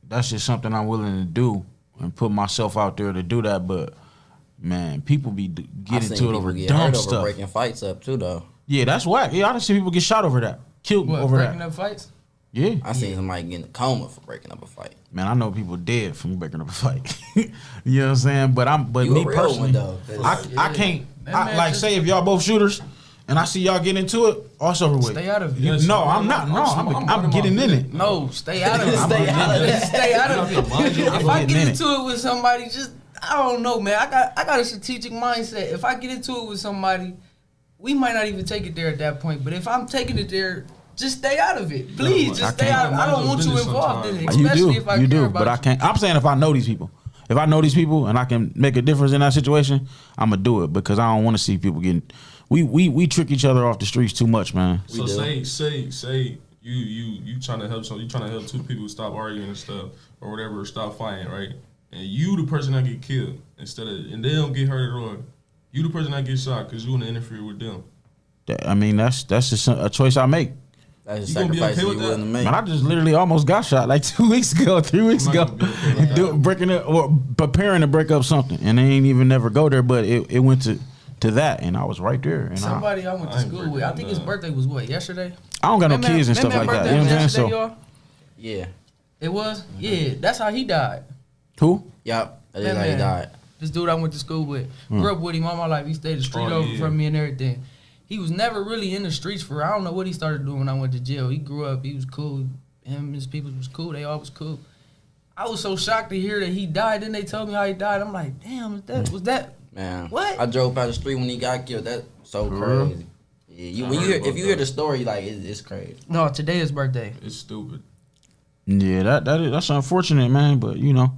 that's just something I'm willing to do and put myself out there to do that. But man, people be I getting seen into it people over get dumb hurt over stuff. breaking fights up too, though. Yeah, that's whack. Yeah, I done see people get shot over that, killed What, over breaking that. up fights? Yeah, I seen somebody get in a coma for breaking up a fight. man, I know people dead from breaking up a fight. You know what I'm saying? But You me a real personally, one, though, 'cause- I can't. That I, man like just- say if y'all both shooters, and I see y'all get into it, also over with. Stay out of it. Yes, No, I'm- I'm not. No, I'm- I'm I'm getting in it. No, stay out of it. Stay out of it. Stay out of it. If I getting get in into it with somebody, just I don't know, man. I got a strategic mindset. If I get into it with somebody, we might not even take it there at that point. But if I'm taking it there, just stay out of it, please. I Just stay can't. out. I don't want you Business involved in it, sometimes. You especially do, if I you care do, about but I you. can't. I'm saying if I know these people, if I know these people and I can make a difference in that situation, I'm gonna do it because I don't want to see people getting. We trick each other off the streets too much, man. So do. say you trying to help you trying to help two people stop arguing and stuff or whatever, stop fighting, right? And you the person that get killed and they don't get hurt at all. You the person that get shot because you want to interfere with them. I mean, that's just a choice I make. That's a You gonna be sacrifice okay you with willing to that? make. Man, I just literally almost got shot like 2 weeks ago, 3 weeks I'm ago, not gonna be okay with that. breaking it or preparing to break up something, and they ain't even never go there, but it went to that, and I was right there. And Somebody I went to I ain't school with. I think his breaking birthday was what, yesterday? I don't got no Remember- kids and stuff remember like that. birthday You know what I'm was saying? yesterday, So y'all? Yeah. It was? Yeah, that's how he died. who? Yep. That is That how he man. died. This dude I went to school with, grew up with him all my life. He stayed the street over from me and everything. He was never really in the streets for, I don't know what he started doing when I went to jail. He grew up, he was cool. Him and his people was cool. They all was cool. I was so shocked to hear that he died. Then they told me how he died. I'm like, damn, was that? Man, what? I drove by the street when he got killed. That's so crazy. Yeah, if you hear the story, like it's crazy. No, today is birthday. It's stupid. Yeah, that's unfortunate, man. But you know,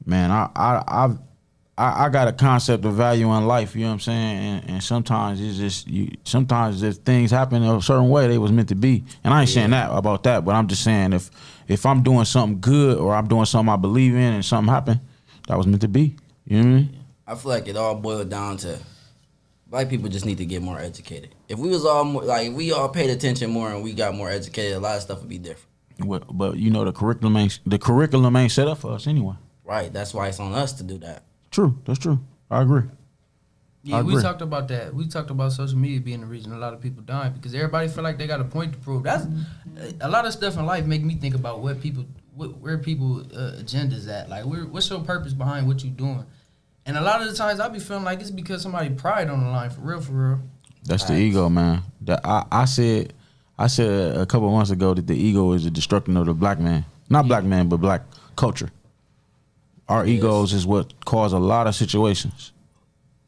man, I got a concept of value in life. You know what I'm saying? And sometimes it's just sometimes if things happen a certain way, they was meant to be. And I ain't saying that about that, but I'm just saying if I'm doing something good or I'm doing something I believe in and something happened, that was meant to be. You know what I mean? I feel like it all boiled down to black people just need to get more educated. If we was all more, like if we all paid attention more and we got more educated, a lot of stuff would be different. But you know the curriculum ain't set up for us anyway. Right. That's why it's on us to do that. True. That's true. I agree. Yeah, we talked about that. We talked about social media being the reason a lot of people dying because everybody feel like they got a point to prove. That's a lot of stuff in life make me think about where people agendas at. Like, what's your purpose behind what you doing? And a lot of the times I be feeling like it's because somebody pride on the line for real. That's the ego, man. I said a couple of months ago that the ego is the destruction of the black man. Not black man, but black culture. Our egos is what cause a lot of situations.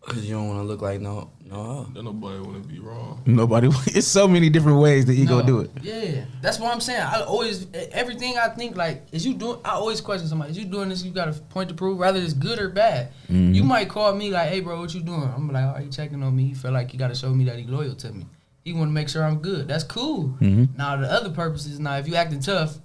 Cause you don't want to look like no. Then nobody want to be wrong. Nobody. It's so many different ways the ego do it. Yeah, that's what I'm saying. I always everything I think like is you doing. I always question somebody. Is you doing this? You got a point to prove, whether it's good or bad. Mm-hmm. You might call me like, "Hey, bro, what you doing?" I'm like, "Oh, he checking on me. He feel like he got to show me that he loyal to me. He want to make sure I'm good. That's cool." Mm-hmm. Now the other purpose is if you acting tough,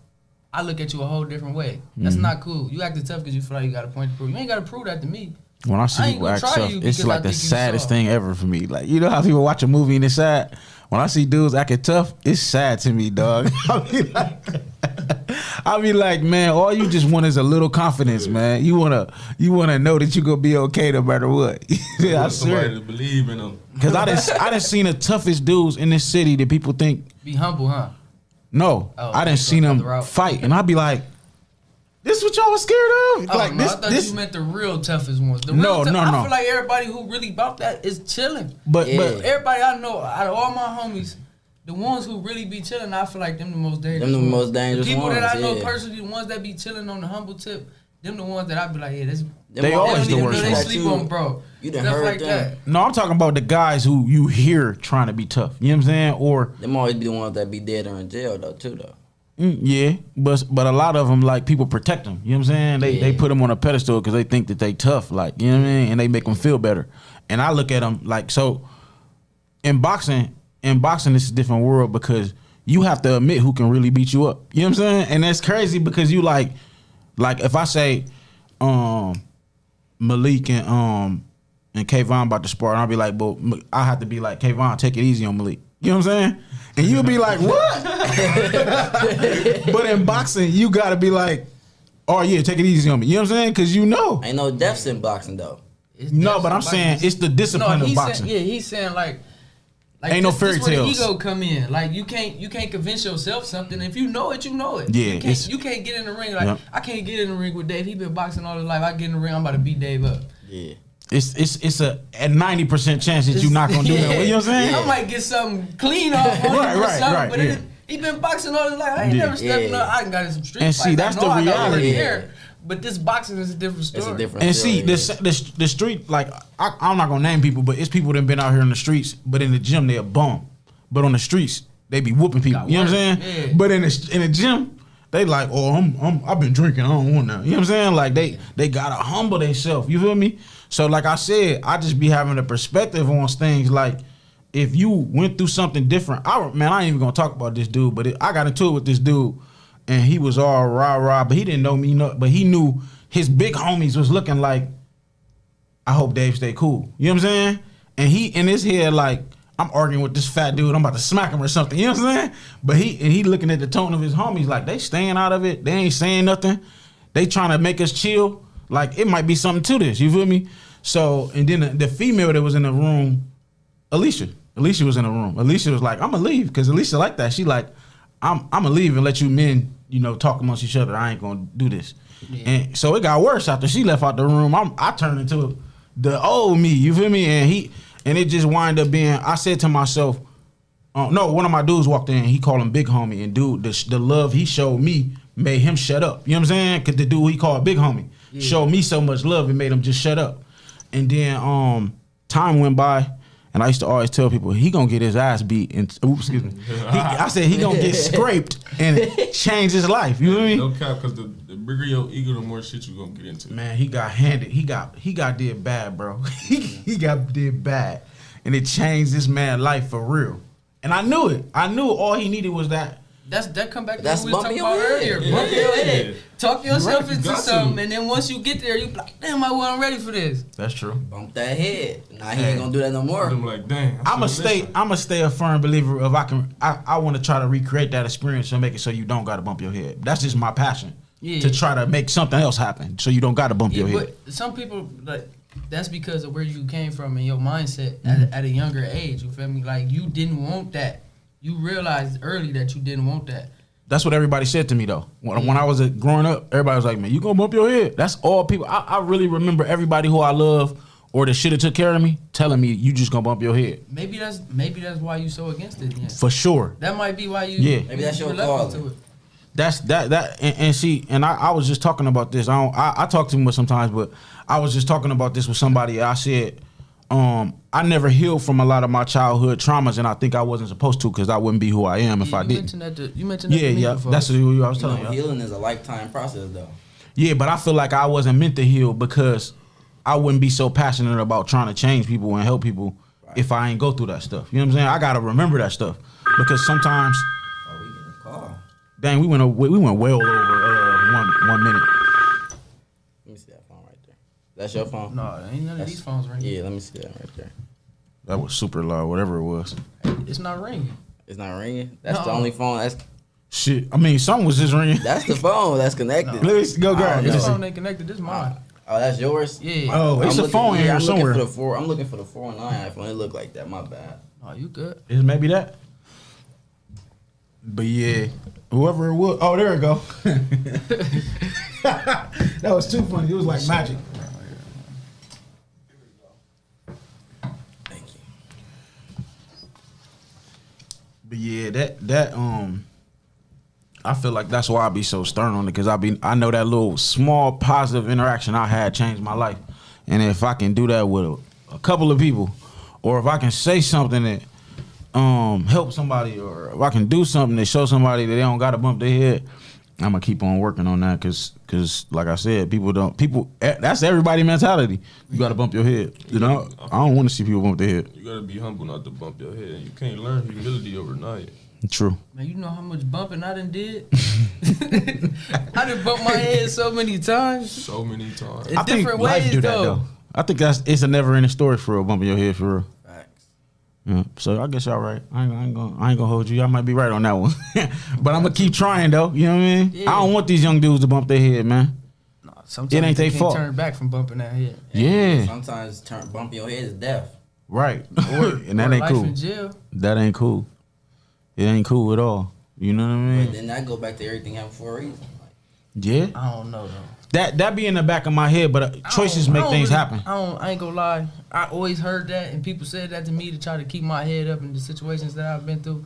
I look at you a whole different way. That's not cool. You acting tough because you feel like you got a point to prove. You ain't got to prove that to me. When I see people act tough, it's like the saddest thing ever for me. Like, you know how people watch a movie and it's sad? When I see dudes acting tough, it's sad to me, dog. I be like, man, all you just want is a little confidence, man. You wanna know that you gonna be okay no matter what. Yeah, I somebody to believe in them. Cause I done seen the toughest dudes in this city that people think be humble, huh? No, I done seen them fight, and I be like, this is what y'all was scared of? Oh, like, no, I thought you meant the real toughest ones. The real no. I feel like everybody who really about that is chilling. But everybody I know, out of all my homies, the ones who really be chilling, I feel like them the most dangerous. Them the most dangerous the people ones, that I know personally, the ones that be chilling on the humble tip, them the ones that I be like, yeah, they always the worst. They sleep on, bro. You done heard like that. No, I'm talking about the guys who you hear trying to be tough. You know what I'm saying? Or them always be the ones that be dead or in jail though, too though. Yeah, but a lot of them, like, people protect them. You know what I'm saying? They put them on a pedestal because they think that they tough, like, you know what I mean? And they make them feel better. And I look at them like, so in boxing, it's a different world because you have to admit who can really beat you up. You know what I'm saying? And that's crazy because you like if I say Malik and Kayvon about to spar, and I'll be like, well, I have to be like, Kayvon, take it easy on Malik. You know what I'm saying? And you'll be like, what? But in boxing, you got to be like, oh, yeah, take it easy on me. You know what I'm saying? Because you know. Ain't no deaths in boxing, though. No, but I'm saying it's the discipline of boxing. He's saying like ain't no fairy tales. Where the ego come in. Like, you can't convince yourself something. If you know it, you know it. Yeah. You can't get in the ring. Like, I can't get in the ring with Dave. He been boxing all his life. I get in the ring, I'm about to beat Dave up. Yeah. It's a 90% chance that you're not gonna do that. You know what I'm saying? I might get something clean off on him or something, but he been boxing all his life. I ain't never stepping up. I got in some street fights. And see, that's the reality. But this boxing is a different story. It's a different and story, see, the street, like, I'm not gonna name people, but it's people that been out here in the streets, but in the gym they a bum. But on the streets they be whooping people. You know what I'm saying? Yeah. But in the gym, they like, oh, I've been drinking. I don't want that. You know what I'm saying? Like they gotta humble themselves. You feel me? So like I said, I just be having a perspective on things. Like, if you went through something different, I ain't even gonna talk about this dude, but I got into it with this dude, and he was all rah, but he didn't know me, but he knew his big homies was looking like, I hope Dave stay cool. You know what I'm saying? And he in his head like, I'm arguing with this fat dude, I'm about to smack him or something. You know what I'm saying? But he looking at the tone of his homies like, they staying out of it, they ain't saying nothing, they trying to make us chill. Like, it might be something to this, you feel me? So, and then the female that was in the room, Alicia was in the room. Alicia was like, I'm gonna leave, because Alicia like that. She like, I'm gonna leave and let you men talk amongst each other. I ain't gonna do this. Yeah. And so it got worse after she left out the room. I turned into the old me. You feel me? And it just wind up being. I said to myself, no, one of my dudes walked in. He called him Big Homie, and dude, the love he showed me made him shut up. You know what I'm saying? Cause the dude he called Big Homie showed me so much love, it made him just shut up. And then time went by. And I used to always tell people he gonna get his ass beat and excuse me. I said he gonna get scraped and change his life. You know what I mean? No cap, because the bigger your ego, the more shit you gonna get into. Man, he got handed. He got did bad, bro. he got did bad, and it changed this man's life for real. And I knew it. I knew all he needed was that. That come back to what we was talking about earlier. Bump your head. Talk yourself into something, and then once you get there, you be like, damn, I wasn't ready for this. That's true. Bump that head. Nah, he ain't gonna do that no more. I'm like, dang. I'ma stay a firm believer of I want to try to recreate that experience and make it so you don't gotta bump your head. That's just my passion. Yeah. To try to make something else happen so you don't gotta bump your head. But some people that's because of where you came from and your mindset at a younger age. You feel me? Like you didn't want that. You realized early that you didn't want that. That's what everybody said to me though. When I was growing up, everybody was like, "Man, you gonna bump your head?" That's all people. I really remember everybody who I love or that should have took care of me telling me, "You just gonna bump your head." Maybe that's why you so against it. Yeah. For sure. That might be why you. Yeah. Maybe that's your call. That's and see, and I was just talking about this. I talk to him sometimes, but I was just talking about this with somebody. I said, I never healed from a lot of my childhood traumas, and I think I wasn't supposed to because I wouldn't be who I am if I didn't. You mentioned that to me before. That's what I was telling you. Healing is a lifetime process, though. Yeah, but I feel like I wasn't meant to heal because I wouldn't be so passionate about trying to change people and help people if I ain't go through that stuff. You know what I'm saying? I gotta remember that stuff because sometimes. Oh, we get a call. Dang, we went well over 1 minute. Let me see that phone right there. That's your phone? No, ain't none of these phones ringing. Yeah, let me see that right there. That was super loud, whatever it was. It's not ringing. It's not ringing? That's the only phone. That's shit. I mean, something was just ringing. That's the phone that's connected. No. Let's go grab This phone ain't connected. This mine. Oh, that's yours? Yeah. Oh, it's a phone here somewhere. I'm looking for the 409 iPhone. It look like that. My bad. Oh, you good? Is maybe that? But yeah, whoever it was. Oh, there it go. That was too funny. It was like magic. Thank you. But yeah, that I feel like that's why I be so stern on it because I know that little small positive interaction I had changed my life, and if I can do that with a couple of people, or if I can say something that help somebody, or if I can do something that show somebody that they don't gotta bump their head, I'm gonna keep on working on that because like I said, that's everybody mentality. You gotta bump your head. You know, I don't want to see people bump their head. You gotta be humble not to bump your head. You can't learn humility overnight. True. Man, you know how much bumping I done did? I done bumped my head so many times. So many times. In I think different life ways, do that though. I think it's a never ending story for real, bumping your head for real. Facts. Yeah. So I guess y'all right. I ain't gonna hold you. Y'all might be right on that one. But I'm gonna keep trying though. You know what I mean? Yeah. I don't want these young dudes to bump their head, man. Nah, sometimes It ain't they they can't fault. turn back from bumping that head. Yeah. Sometimes bumping your head is death. Right. And that Or ain't life cool. in jail. That ain't cool. It ain't cool at all. You know what I mean? But then that go back to everything happened for a reason. Like, Yeah. I don't know though. That be in the back of my head, but choices make things happen. I ain't gonna lie. I always heard that, and people said that to me to try to keep my head up in the situations that I've been through.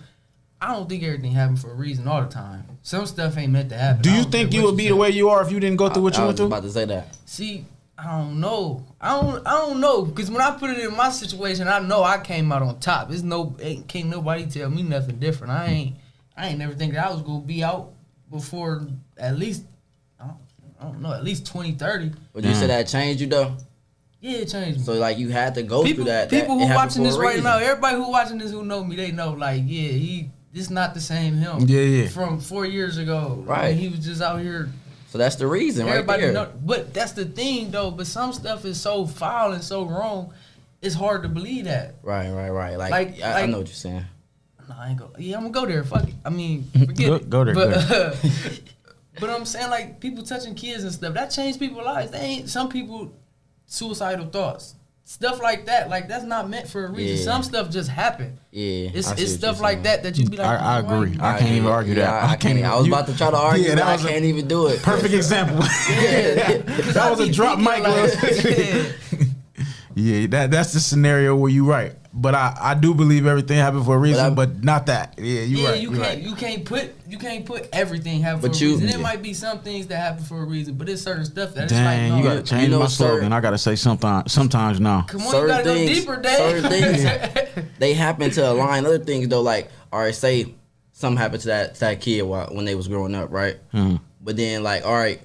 I don't think everything happened for a reason all the time. Some stuff ain't meant to happen. Do you think you would be the way you are if you didn't go through what you I went was through? about to say that. See, I don't know. I don't know, because when I put it in my situation, I know I came out on top. Can't nobody tell me nothing different. I ain't never think that I was gonna be out before at least I don't know, at least 2030. But you said that changed you though. Yeah, it changed me. So like you had to go through that. People that who it happened watching for this a right reason. now, everybody who watching this who know me, they know like, yeah, this not the same him. Yeah. From 4 years ago. Right. When he was just out here. So that's the reason, Everybody right there. know, but that's the thing though. But some stuff is so foul and so wrong, it's hard to believe that. Right. Like- I know what you're saying. No, I ain't go. Yeah, I'm gonna go there. Fuck it. I mean, forget it. Go there, But, but I'm saying like people touching kids and stuff that changed people's lives. They ain't some people suicidal thoughts. stuff like that, like that's not meant for a reason. Yeah. Some stuff just happen. Yeah, I see It's what stuff you're like saying. that you be like, I agree. I can't even argue that. I can't. I was about to try to argue, Yeah, but that I was a can't even do it. Perfect example. That was a drop mic. Yeah, that's the scenario where you right. But I do believe everything happened for a reason, but not that. Yeah, you right. You can't put everything happen for a reason. It might be some things that happen for a reason, but it's certain stuff that Dang, it's like, you no. gotta change my slogan. I gotta say sometimes now. Come on, you gotta go deeper, Dave. Certain things, they happen to align other things though. Like, all right, say something happened to that kid when they was growing up, right? Mm-hmm. But then, like, all right,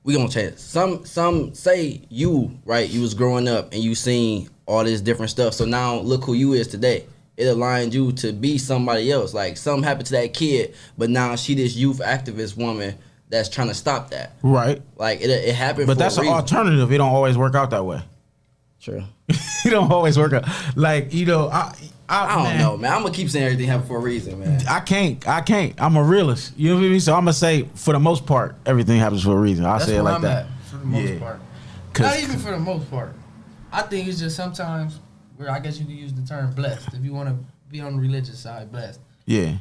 we gonna change. Some say you was growing up and you seen all this different stuff. So now look who you is today. It aligned you to be somebody else. Like, something happened to that kid, but now she this youth activist woman that's trying to stop that. Right. Like, it happened. But for that's a an reason. alternative. It don't always work out that way. True. It don't always work out. Like, you know, I don't know, man. I'm gonna keep saying everything happened for a reason, man. I can't. I'm a realist. You know what I mean? So I'm gonna say, for the most part, everything happens for a reason. I'll say it like that. For the most part. Not even for the most part. I think it's just sometimes where I guess you could use the term blessed if you want to be on the religious side, blessed. Yeah.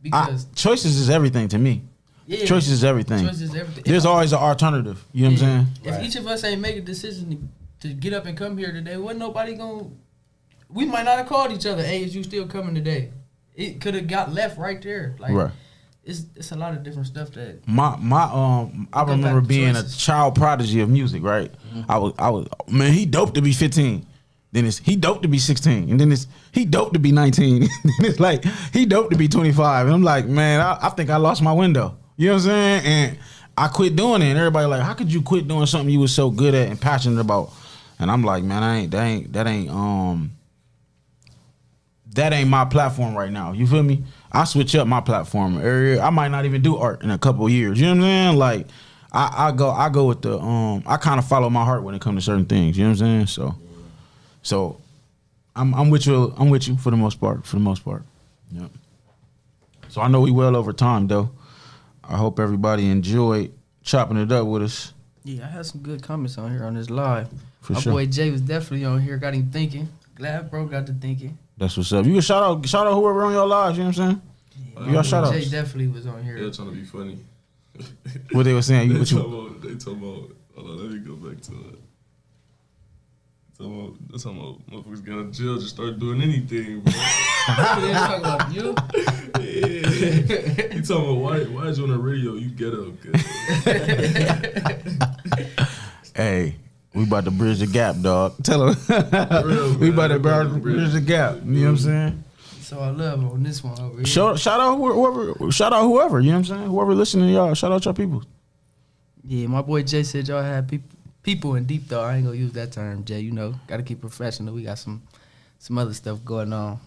Because choices is everything to me. Yeah, choices is everything. Choices is everything. There's always an alternative. You know what I'm saying? If each of us ain't make a decision to get up and come here today, wasn't nobody gonna. We might not have called each other. Hey, is you still coming today? It could have got left right there. Like, right. It's a lot of different stuff that. I remember being a child prodigy of music. Right. Mm-hmm. I was man. He dope to be 15. Then it's he dope to be 16, and then it's he dope to be 19. Then it's like he dope to be 25, and I'm like, man, I think I lost my window. You know what I'm saying? And I quit doing it. And everybody like, how could you quit doing something you was so good at and passionate about? And I'm like, man, that ain't my platform right now. You feel me? I switch up my platform. I might not even do art in a couple of years. You know what I'm saying? Like, I go with the I kind of follow my heart when it comes to certain things. You know what I'm saying? So I'm with you. I'm with you for the most part. Yeah. So I know we well over time though. I hope everybody enjoyed chopping it up with us. Yeah, I had some good comments on here on this live. My sure. boy Jay was definitely on here. Got him thinking. Glad bro got to thinking. That's what's up. You can shout out whoever on your lives. You know what I'm saying? Yeah, you got shout outs. Jay definitely was on here. They're trying to be funny. What they were saying? They talking about. Hold on, let me go back to it. That's how motherfuckers get out of jail, just start doing anything, bro. They talking about you? Yeah. He talking about why is you on the radio? You ghetto. Hey, we about to bridge the gap, dog. Tell him. We about to bridge the gap. You know what I'm saying? So I love on this one over here. Shout out whoever. You know what I'm saying? Whoever listening to y'all, shout out your people. Yeah, my boy Jay said y'all had people in deep thought. I ain't gonna use that term, Jay. You know, gotta keep professional. We got some other stuff going on.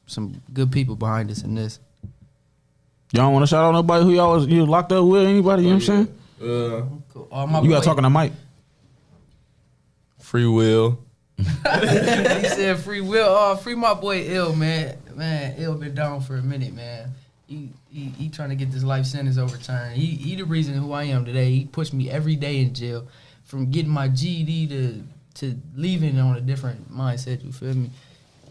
Some good people behind us in this. Y'all want to shout out nobody who you locked up with? Anybody? You know what I'm saying? Cool. You got talking to Mike. Free will. He said free will. Oh, free my boy Ill, man. Man, Ill been down for a minute, man. He trying to get this life sentence overturned. He the reason who I am today. He pushed me every day in jail, from getting my GED to leaving on a different mindset. You feel me?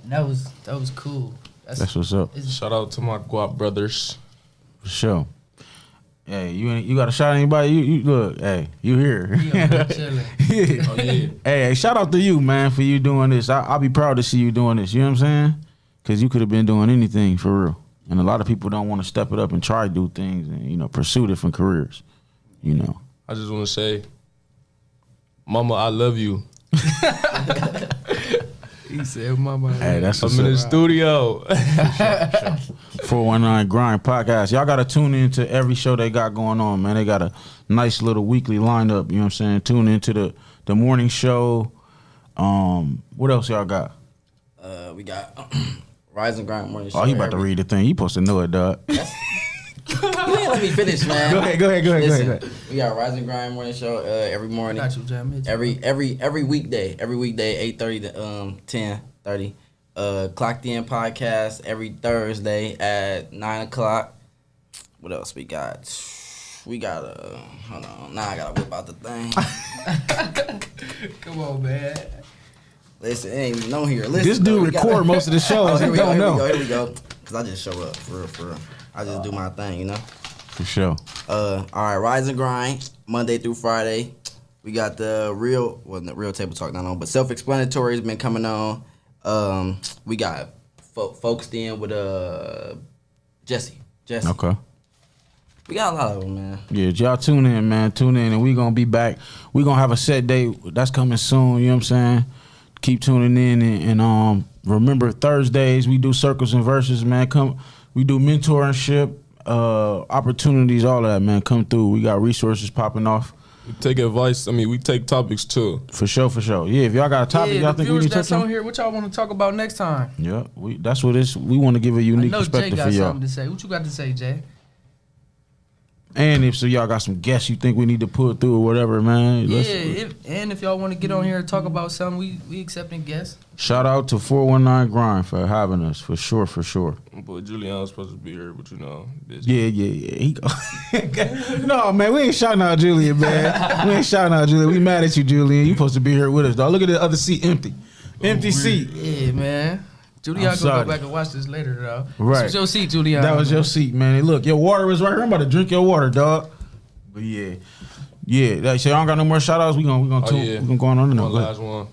And that was cool. That's what's up. Shout out to my Guap brothers. For sure. Hey, you got to shout out anybody? You look. Hey, you here? Yeah, chilling. Oh yeah. Hey, shout out to you, man, for you doing this. I'll be proud to see you doing this. You know what I'm saying? Because you could have been doing anything for real. And a lot of people don't want to step it up and try to do things and pursue different careers. You know. I just want to say, Mama, I love you. He said, "Mama." Hey, that's I'm in the studio. 419 Grind Podcast. Y'all got to tune into every show they got going on, man. They got a nice little weekly lineup. You know what I'm saying? Tune into the morning show. What else y'all got? We got Rise and Grind morning show. Oh, he about to read the thing. You supposed to know it, dog. You ain't let me finish, man. Go ahead. Listen, we got Rise and Grind morning show every morning. Got you, Jam. Every weekday, 8:30 to 10:30. Clocked In podcast every Thursday at 9:00. What else we got? We got hold on. Now I gotta whip out the thing. Come on, man. Listen, ain't even no here. Listen, This dude record most of the shows. Here He we go. don't Here we know. go. Here we go. Cause I just show up for real, for real. I just do my thing, you know. For sure. All right, Rise and Grind, Monday through Friday. We got the real table talk not on, but self-explanatory has been coming on. We got focused in with Jesse. Okay. We got a lot of them, man. Yeah, y'all tune in, man. Tune in, and we gonna be back. We gonna have a set date that's coming soon. You know what I'm saying? Keep tuning in, and remember Thursdays we do circles and verses, man. Come, we do mentorship, opportunities, all of that, man. Come through. We got resources popping off. We take advice. I mean, we take topics too. For sure, for sure. Yeah, if y'all got a topic, y'all the think we viewers need to that's touch on on? here, what y'all want to talk about next time? Yeah, that's what it's. We want to give a I unique know Jay perspective got for y'all. something to say. What you got to say, Jay? And if so, y'all got some guests you think we need to put through or whatever, man. Yeah, let's- if y'all want to get on here and talk about something, we accepting guests. Shout out to 419 Grind for having us, for sure, for sure. But Julian was supposed to be here, but you know, busy. Yeah. He go. No, man, we ain't shouting out Julian, man. We ain't shouting out Julian. We mad at you, Julian. You supposed to be here with us, dog. Look at the other seat empty. Empty seat. Yeah, man. Julian gonna sorry. go back and watch this later, though. Right. This was your seat, Julian. That was your seat, man. And look, your water was right here. I'm about to drink your water, dog. But yeah. Like, so y'all don't got no more shout outs? We gonna Oh, tune. yeah. We gonna go on One last one.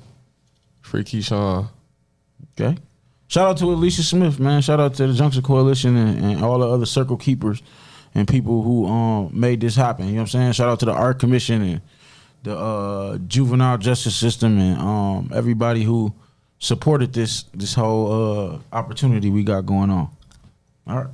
Free Keyshawn. Okay. Shout out to Alicia Smith, man. Shout out to the Junction Coalition and all the other circle keepers and people who made this happen. You know what I'm saying? Shout out to the Art Commission and the juvenile justice system and everybody who supported this whole opportunity we got going on. All right.